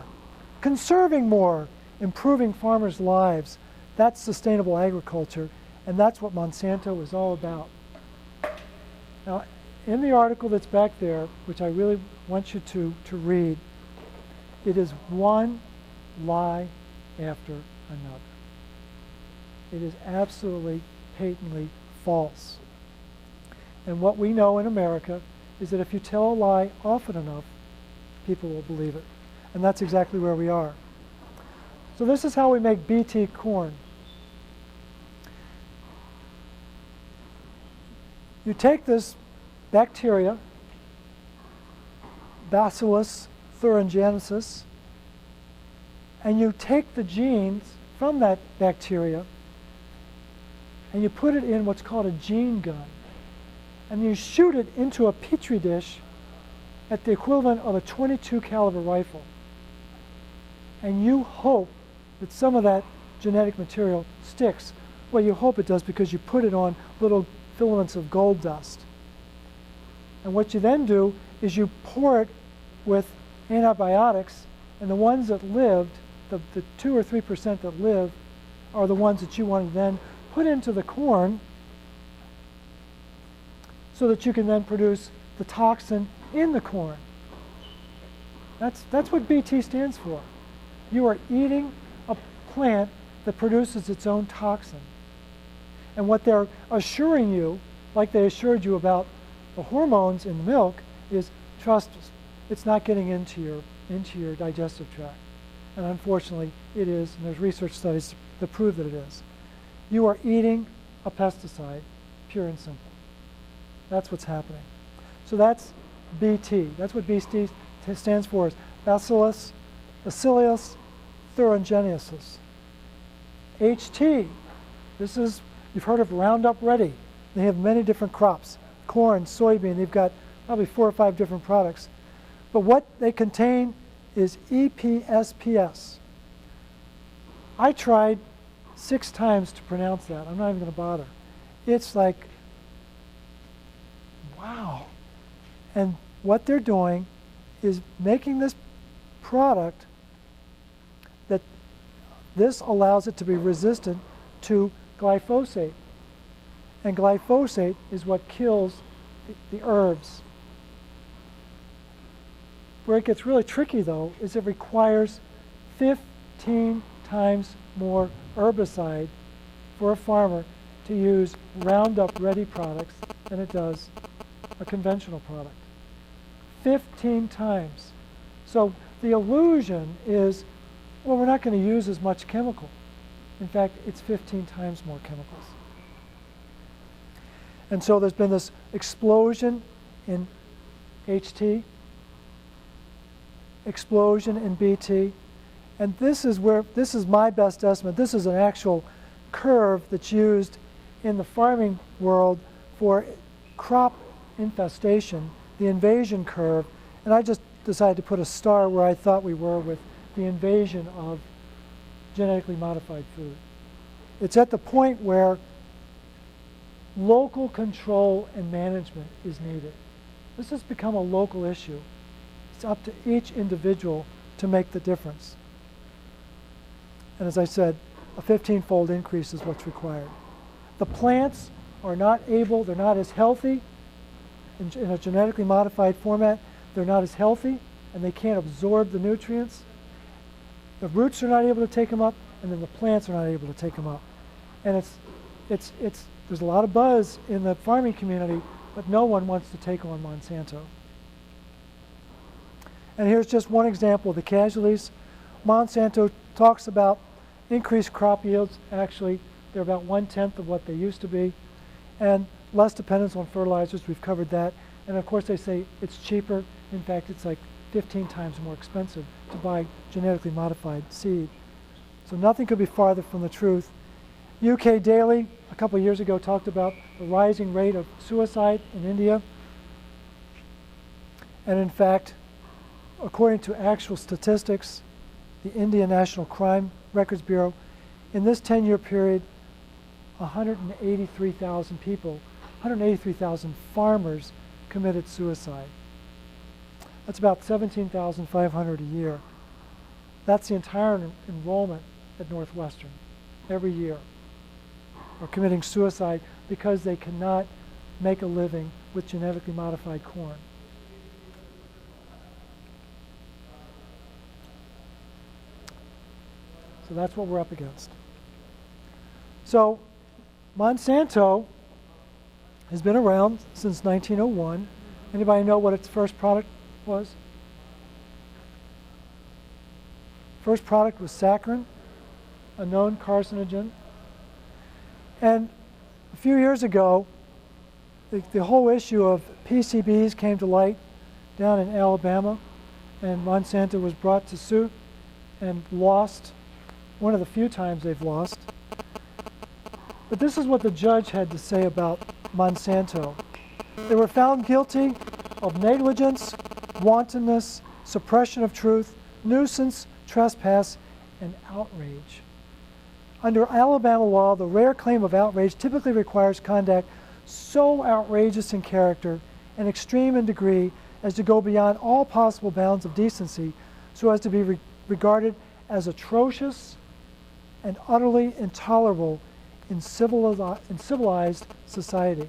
conserving more, improving farmers' lives. That's sustainable agriculture, and that's what Monsanto is all about. Now, in the article that's back there, which I really want you to read, it is one lie after another. It is absolutely, patently false. And what we know in America is that if you tell a lie often enough, people will believe it. And that's exactly where we are. So this is how we make BT corn. You take this bacteria, Bacillus thuringiensis, and you take the genes from that bacteria and you put it in what's called a gene gun. And you shoot it into a petri dish at the equivalent of a .22 caliber rifle. And you hope that some of that genetic material sticks. Well, you hope it does because you put it on little filaments of gold dust. And what you then do is you pour it with antibiotics, and the ones that lived, the 2 or 3% that live, are the ones that you want to then put into the corn so that you can then produce the toxin in the corn. That's what BT stands for. You are eating a plant that produces its own toxin. And what they're assuring you, like they assured you about the hormones in the milk, is trust us, it's not getting into your digestive tract. And unfortunately, it is, and there's research studies that prove that it is. You are eating a pesticide, pure and simple. That's what's happening. So that's BT. That's what BT stands for, is Bacillus thuringiensis. HT, this is, you've heard of Roundup Ready. They have many different crops, corn, soybean, they've got probably 4 or 5 different products. But what they contain is EPSPS. I tried 6 times to pronounce that. I'm not even going to bother. It's like, wow. And what they're doing is making this product that this allows it to be resistant to glyphosate. And glyphosate is what kills the herbs. Where it gets really tricky, though, is it requires 15 times more herbicide for a farmer to use Roundup Ready products than it does a conventional product. 15 times. So the illusion is, well, we're not going to use as much chemical. In fact, it's 15 times more chemicals. And so there's been this explosion in HT, explosion in BT, and this is my best estimate. This is an actual curve that's used in the farming world for crop infestation, the invasion curve, and I just decided to put a star where I thought we were with the invasion of genetically modified food. It's at the point where local control and management is needed. This has become a local issue. It's up to each individual to make the difference. And as I said, a 15-fold increase is what's required. The plants are not able, they're not as healthy in a genetically modified format. They're not as healthy, and they can't absorb the nutrients. The roots are not able to take them up, and then the plants are not able to take them up. And there's a lot of buzz in the farming community, but no one wants to take on Monsanto. And here's just one example of the casualties. Monsanto talks about increased crop yields. Actually, they're about 1/10 of what they used to be, and less dependence on fertilizers. We've covered that. And of course they say it's cheaper. In fact, it's like 15 times more expensive to buy genetically modified seed. So nothing could be farther from the truth. UK Daily, a couple of years ago, talked about the rising rate of suicide in India. And in fact, according to actual statistics, the Indian National Crime Records Bureau, in this 10-year period, 183,000 people, 183,000 farmers committed suicide. That's about 17,500 a year. That's the entire enrollment at Northwestern every year are committing suicide because they cannot make a living with genetically modified corn. So that's what we're up against. So Monsanto has been around since 1901. Anybody know what its first product was? First product was saccharin, a known carcinogen. And a few years ago, the whole issue of PCBs came to light down in Alabama, and Monsanto was brought to suit and lost, one of the few times they've lost. But this is what the judge had to say about Monsanto. They were found guilty of negligence, wantonness, suppression of truth, nuisance, trespass, and outrage. Under Alabama law, the rare claim of outrage typically requires conduct so outrageous in character and extreme in degree as to go beyond all possible bounds of decency, so as to be regarded as atrocious and utterly intolerable in civilized society.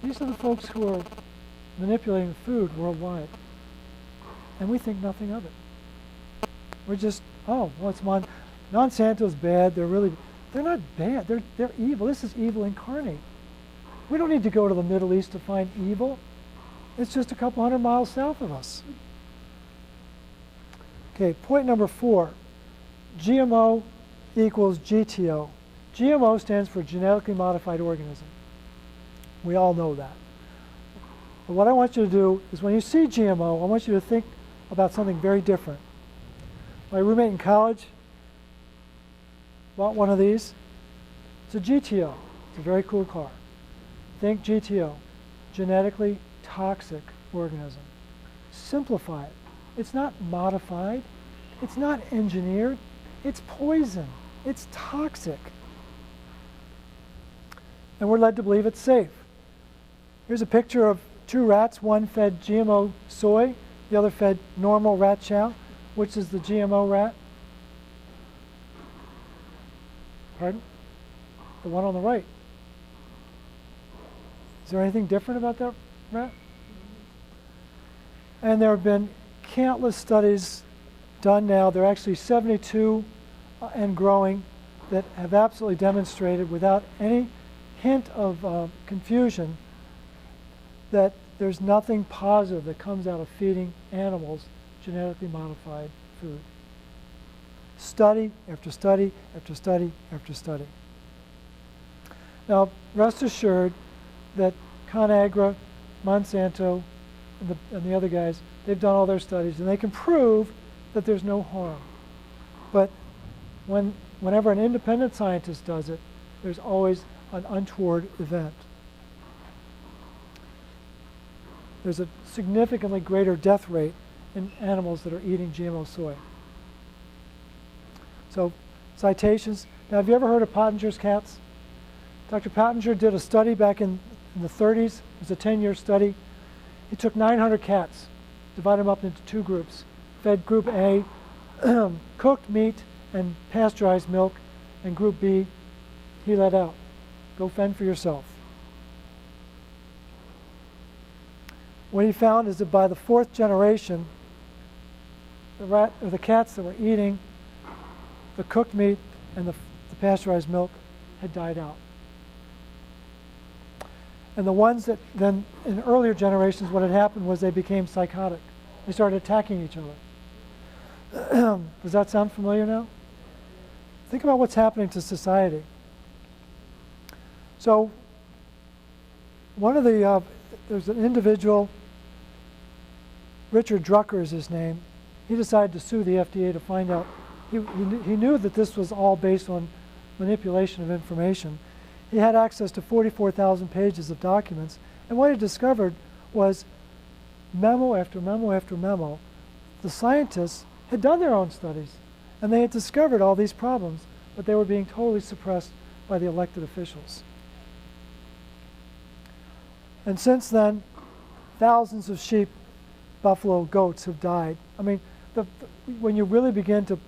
These are the folks who are manipulating food worldwide, and we think nothing of it. We're just, oh, well, it's Monsanto's bad. They're not bad. They're evil. This is evil incarnate. We don't need to go to the Middle East to find evil. It's just a couple hundred miles south of us. Okay, point number 4. G.M.O. equals GTO. G.M.O. stands for genetically modified organism. We all know that. But what I want you to do is when you see G.M.O., I want you to think about something very different. My roommate in college bought one of these. It's a GTO. It's a very cool car. Think GTO, genetically toxic organism. Simplify it. It's not modified. It's not engineered. It's poison. It's toxic. And we're led to believe it's safe. Here's a picture of 2 rats. One fed G.M.O. soy. The other fed normal rat chow. Which is the G.M.O. rat? Pardon? The one on the right. Is there anything different about that rat? And there have been countless studies done now. There are actually 72 and growing that have absolutely demonstrated without any hint of confusion that there's nothing positive that comes out of feeding animals genetically modified food. Study after study after study after study. Now, rest assured that ConAgra, Monsanto, and the other guys, they've done all their studies, and they can prove that there's no harm. But whenever an independent scientist does it, there's always an untoward event. There's a significantly greater death rate in animals that are eating GMO soy. So, citations. Now, have you ever heard of Pottinger's cats? Dr. Pottinger did a study back in the 30s. It was a 10-year study. He took 900 cats, divided them up into 2 groups. Fed Group A cooked meat and pasteurized milk, and Group B he let out. Go fend for yourself. What he found is that by the 4th generation, the cats that were eating the cooked meat and the pasteurized milk had died out. And the ones that then, in earlier generations, what had happened was they became psychotic. They started attacking each other. Does that sound familiar now? Think about what's happening to society. So, One of the, there's an individual, Richard Drucker is his name. He decided to sue the FDA to find out. He knew that this was all based on manipulation of information. He had access to 44,000 pages of documents, and what he discovered was memo after memo after memo. The scientists had done their own studies, and they had discovered all these problems, but they were being totally suppressed by the elected officials. And since then, thousands of sheep, buffalo, goats have died. I mean, when you really begin to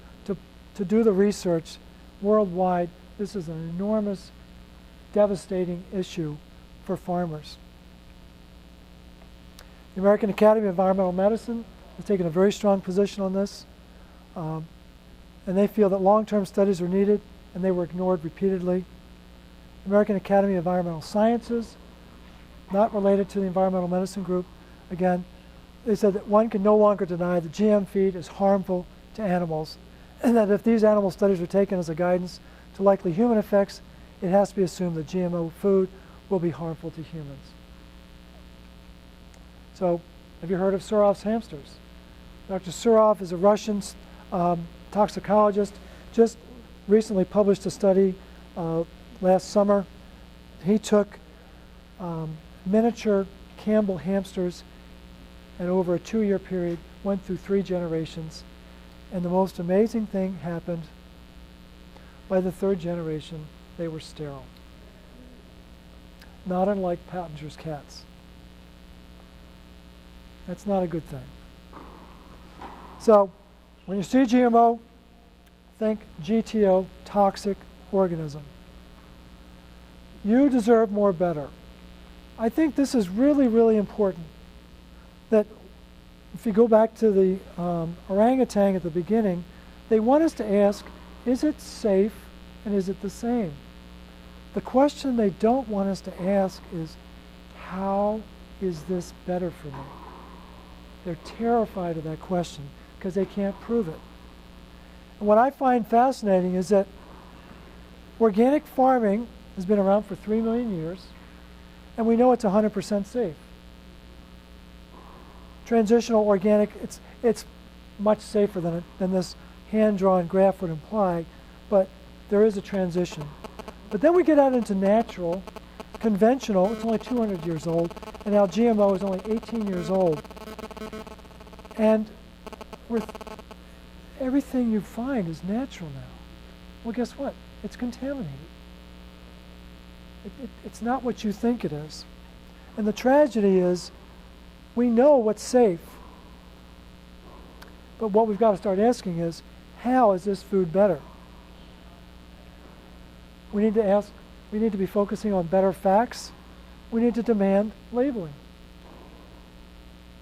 do the research worldwide, this is an enormous, devastating issue for farmers. The American Academy of Environmental Medicine has taken a very strong position on this, and they feel that long-term studies are needed, and they were ignored repeatedly. The American Academy of Environmental Sciences, not related to the environmental medicine group, again, they said that one can no longer deny that GM feed is harmful to animals, and that if these animal studies are taken as a guidance to likely human effects, it has to be assumed that GMO food will be harmful to humans. So, have you heard of Surov's hamsters? Dr. Surov is a Russian toxicologist, just recently published a study last summer. He took miniature Campbell hamsters and over a 2-year period went through 3 generations, and the most amazing thing happened. By the 3rd generation, they were sterile. Not unlike Pottinger's cats. That's not a good thing. So, when you see GMO, think GTO, toxic organism. You deserve more better. I think this is really, really important. That if you go back to the orangutan at the beginning, they want us to ask, is it safe and is it the same? The question they don't want us to ask is, how is this better for me? They're terrified of that question because they can't prove it. And what I find fascinating is that organic farming has been around for 3 million years, and we know it's 100% safe. Transitional organic, it's much safer than this hand-drawn graph would imply, but there is a transition. But then we get out into natural, conventional, it's only 200 years old, and now GMO is only 18 years old. And everything you find is natural now. Well, guess what? It's contaminated. It's not what you think it is. And the tragedy is, we know what's safe. But what we've got to start asking is, how is this food better? We need to be focusing on better facts. We need to demand labeling.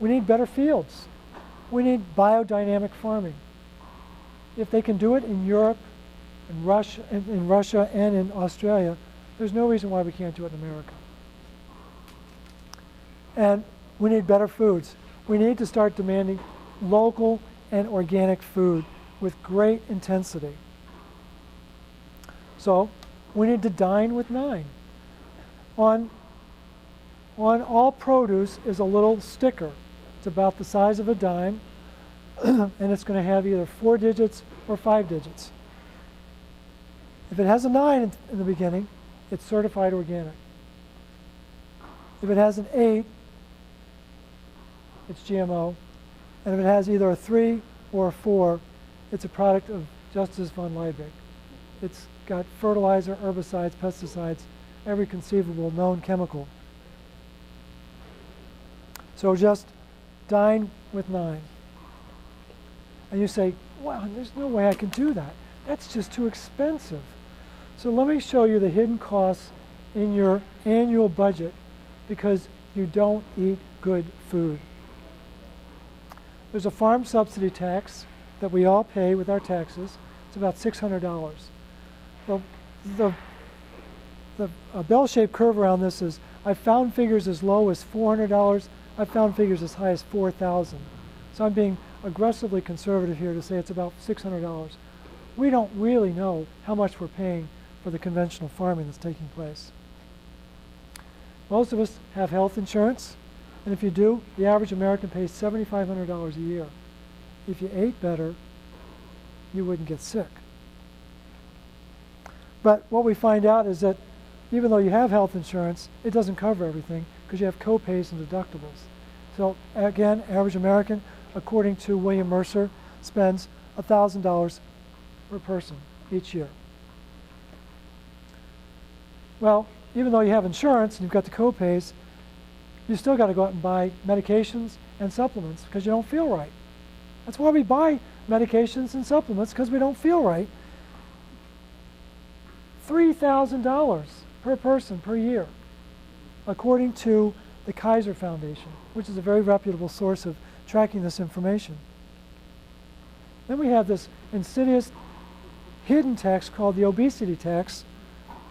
We need better fields. We need biodynamic farming. If they can do it in Europe, in Russia, and in Australia, there's no reason why we can't do it in America. And we need better foods. We need to start demanding local and organic food with great intensity. So we need to dine with 9. On all produce is a little sticker. It's about the size of a dime, and it's going to have either 4 digits or 5 digits. If it has a 9 in the beginning, it's certified organic. If it has an 8, it's GMO. And if it has either a 3 or a 4, it's a product of Justice von Liebig. It's got fertilizer, herbicides, pesticides, every conceivable known chemical. So just dine with 9. And you say, wow, there's no way I can do that. That's just too expensive. So let me show you the hidden costs in your annual budget because you don't eat good food. There's a farm subsidy tax that we all pay with our taxes. It's about $600. The bell-shaped curve around this is, I've found figures as low as $400. I've found figures as high as $4,000. So I'm being aggressively conservative here to say it's about $600. We don't really know how much we're paying for the conventional farming that's taking place. Most of us have health insurance, and if you do, the average American pays $7,500 a year. If you ate better, you wouldn't get sick. But what we find out is that even though you have health insurance, it doesn't cover everything because you have co-pays and deductibles. So again, average American, according to William Mercer, spends $1,000 per person each year. Well, even though you have insurance and you've got the co-pays, you still got to go out and buy medications and supplements because you don't feel right. That's why we buy medications and supplements, because we don't feel right. $3,000 per person per year, according to the Kaiser Foundation, which is a very reputable source of tracking this information. Then we have this insidious hidden tax called the obesity tax.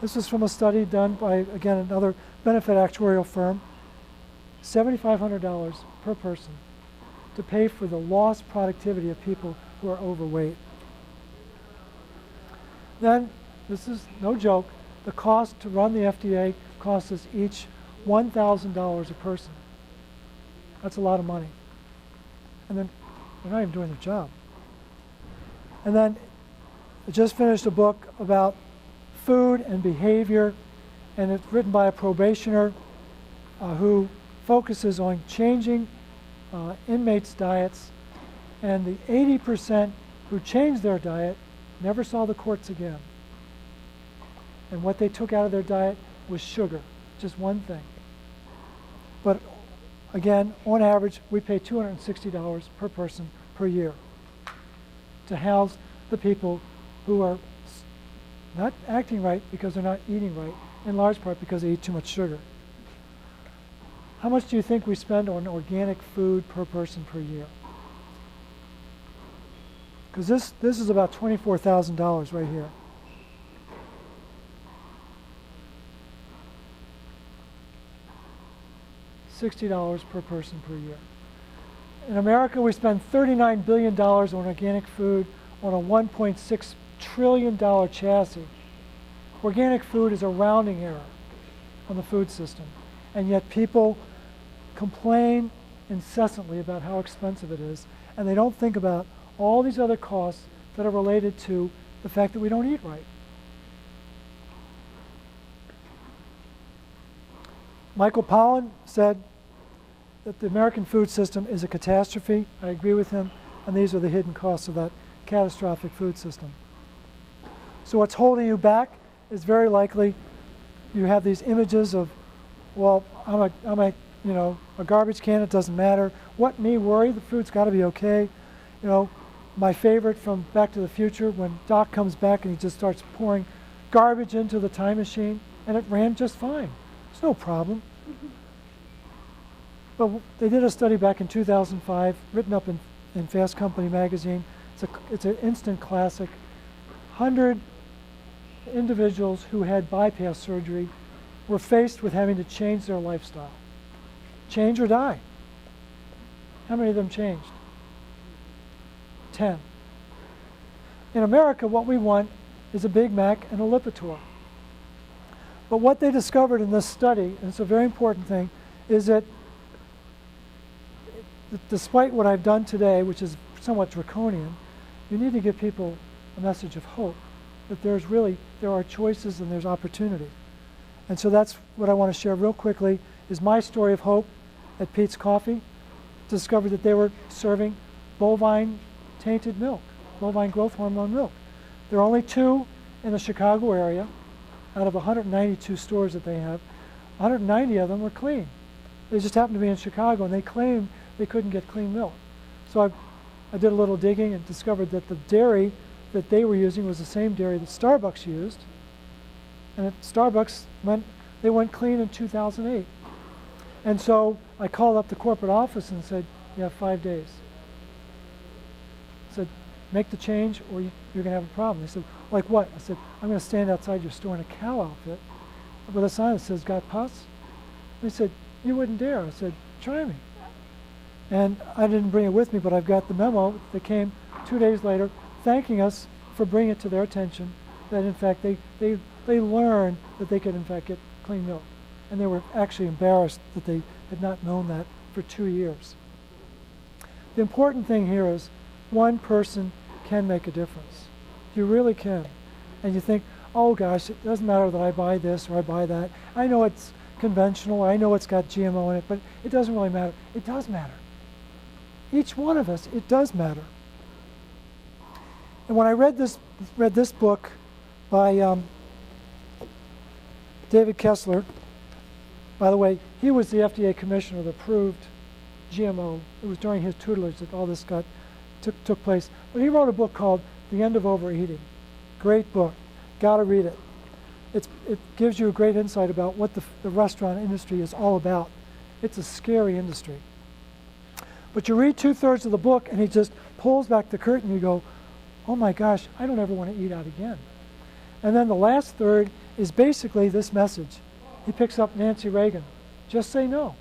This was from a study done by, again, another benefit actuarial firm. $7,500 per person to pay for the lost productivity of people who are overweight. Then, this is no joke, the cost to run the FDA costs us each $1,000 a person. That's a lot of money. And then they're not even doing their job. And then I just finished a book about food and behavior, and it's written by a probationer who focuses on changing inmates' diets, and the 80% who changed their diet never saw the courts again. And what they took out of their diet was sugar, just one thing. But again, on average, we pay $260 per person per year to house the people who are not acting right because they're not eating right, in large part because they eat too much sugar. How much do you think we spend on organic food per person per year? Because this is about $24,000 right here. $60 per person per year. In America, we spend $39 billion on organic food on a $1.6 trillion chassis. Organic food is a rounding error on the food system, and yet people complain incessantly about how expensive it is, and they don't think about all these other costs that are related to the fact that we don't eat right. Michael Pollan said that the American food system is a catastrophe. I agree with him, and these are the hidden costs of that catastrophic food system. So what's holding you back is very likely you have these images of, well, I'm a garbage can, it doesn't matter. What me worry, the food's got to be okay. You know, my favorite from Back to the Future, when Doc comes back and he just starts pouring garbage into the time machine, and it ran just fine. There's no problem. But they did a study back in 2005, written up in Fast Company magazine. It's an instant classic. 100 individuals who had bypass surgery were faced with having to change their lifestyle. Change or die. How many of them changed? 10. In America, what we want is a Big Mac and a Lipitor. But what they discovered in this study, and it's a very important thing, is that despite what I've done today, which is somewhat draconian, you need to give people a message of hope, that there are choices and there's opportunity. And so that's what I want to share real quickly, is my story of hope at Pete's Coffee. Discovered that they were serving bovine tainted milk, bovine growth hormone milk. There are only 2 in the Chicago area out of 192 stores that they have. 190 of them were clean. They just happened to be in Chicago, and they claimed they couldn't get clean milk. So I did a little digging and discovered that the dairy that they were using was the same dairy that Starbucks used. And at Starbucks, they went clean in 2008. And so I called up the corporate office and said, you have 5 days. I said, make the change or you're going to have a problem. They said, like what? I said, I'm going to stand outside your store in a cow outfit with a sign that says, got pus? They said, you wouldn't dare. I said, try me. And I didn't bring it with me, but I've got the memo that came 2 days later thanking us for bringing it to their attention that in fact they learned that they could in fact get clean milk. and they were actually embarrassed that they had not known that for 2 years. The important thing here is one person can make a difference. You really can. And you think, oh gosh, it doesn't matter that I buy this or I buy that. I know it's conventional, I know it's got GMO in it, but it doesn't really matter. It does matter. Each one of us, it does matter. And when I read this book by David Kessler, by the way, he was the FDA commissioner that approved G.M.O. It was during his tutelage that all this took place. But he wrote a book called The End of Overeating. Great book. Got to read it. It gives you a great insight about what the restaurant industry is all about. It's a scary industry. But you read 2/3 of the book and he just pulls back the curtain and you go, oh my gosh, I don't ever want to eat out again. And then the last third is basically this message. He picks up Nancy Reagan, just say no.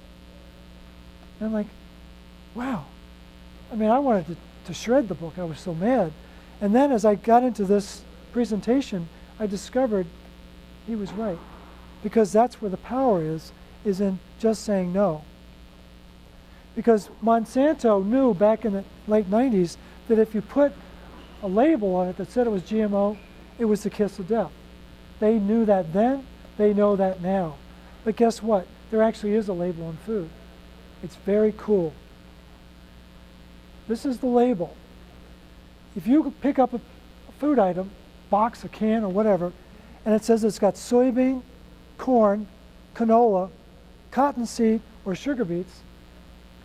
And I'm like, wow. I mean, I wanted to shred the book. I was so mad. And then as I got into this presentation, I discovered he was right. Because that's where the power is in just saying no. Because Monsanto knew back in the late 90s that if you put a label on it that said it was GMO, it was the kiss of death. They knew that then, they know that now. But guess what? There actually is a label on food. It's very cool. This is the label. If you pick up a food item, box, a can, or whatever, and it says it's got soybean, corn, canola, cottonseed, or sugar beets,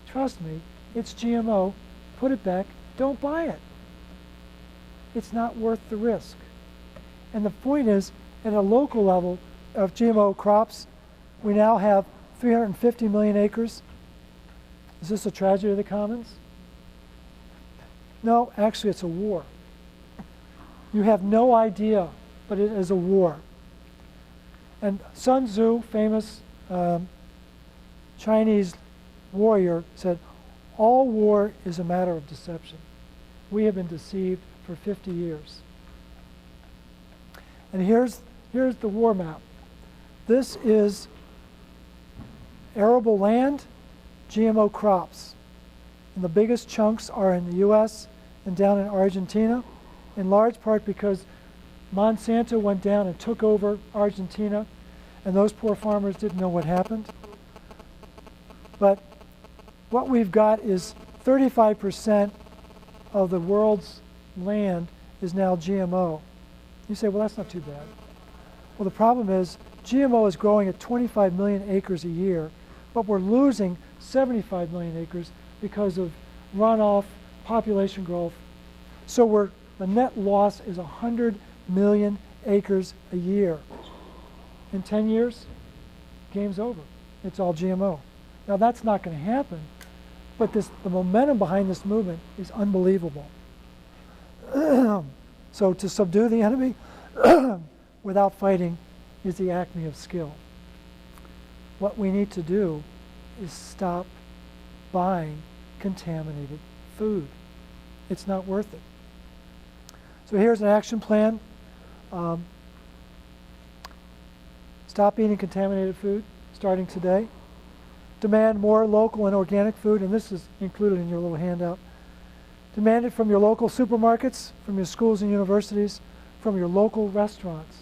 trust me, it's GMO. Put it back. Don't buy it. It's not worth the risk. And the point is, at a local level of GMO crops, we now have 350 million acres. Is this a tragedy of the commons? No, actually it's a war. You have no idea, but it is a war. And Sun Tzu, famous Chinese warrior, said, all war is a matter of deception. We have been deceived for 50 years. And here's the war map. This is arable land, GMO crops. And the biggest chunks are in the US and down in Argentina, in large part because Monsanto went down and took over Argentina, and those poor farmers didn't know what happened. But what we've got is 35% of the world's land is now GMO. You say, well, that's not too bad. Well, the problem is GMO is growing at 25 million acres a year, but we're losing 75 million acres because of runoff, population growth. So the net loss is 100 million acres a year. In 10 years, game's over. It's all GMO. Now that's not going to happen, but the momentum behind this movement is unbelievable. So to subdue the enemy without fighting is the acme of skill. What we need to do is stop buying contaminated food. It's not worth it. So here's an action plan. Stop eating contaminated food, starting today. Demand more local and organic food, and this is included in your little handout. Demand it from your local supermarkets, from your schools and universities, from your local restaurants.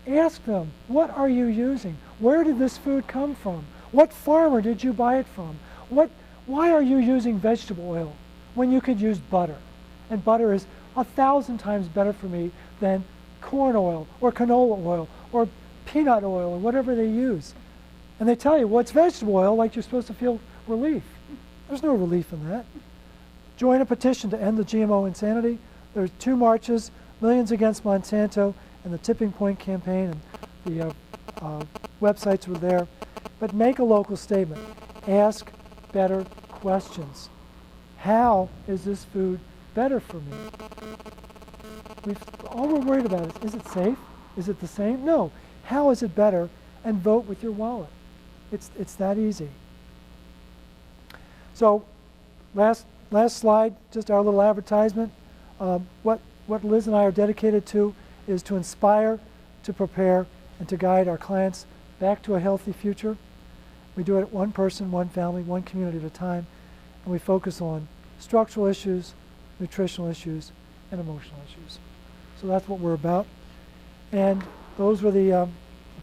Ask them, what are you using? Where did this food come from? What farmer did you buy it from? Why are you using vegetable oil when you could use butter? And butter is 1,000 times better for me than corn oil or canola oil or peanut oil or whatever they use. And they tell you, well, it's vegetable oil, like you're supposed to feel relief. There's no relief in that. Join a petition to end the GMO insanity. There's 2 marches, Millions Against Monsanto, and the Tipping Point campaign, and the websites were there. But make a local statement. Ask better questions. How is this food better for me? All we're worried about is it safe? Is it the same? No. How is it better? And vote with your wallet. It's that easy. So last slide, just our little advertisement. What Liz and I are dedicated to is to inspire, to prepare, and to guide our clients back to a healthy future. We do it one person, one family, one community at a time, and we focus on structural issues, nutritional issues, and emotional issues. So that's what we're about. And those were the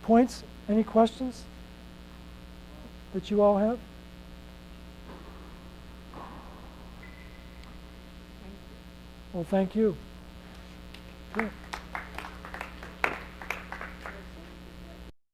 points. Any questions that you all have? Well, thank you. Good.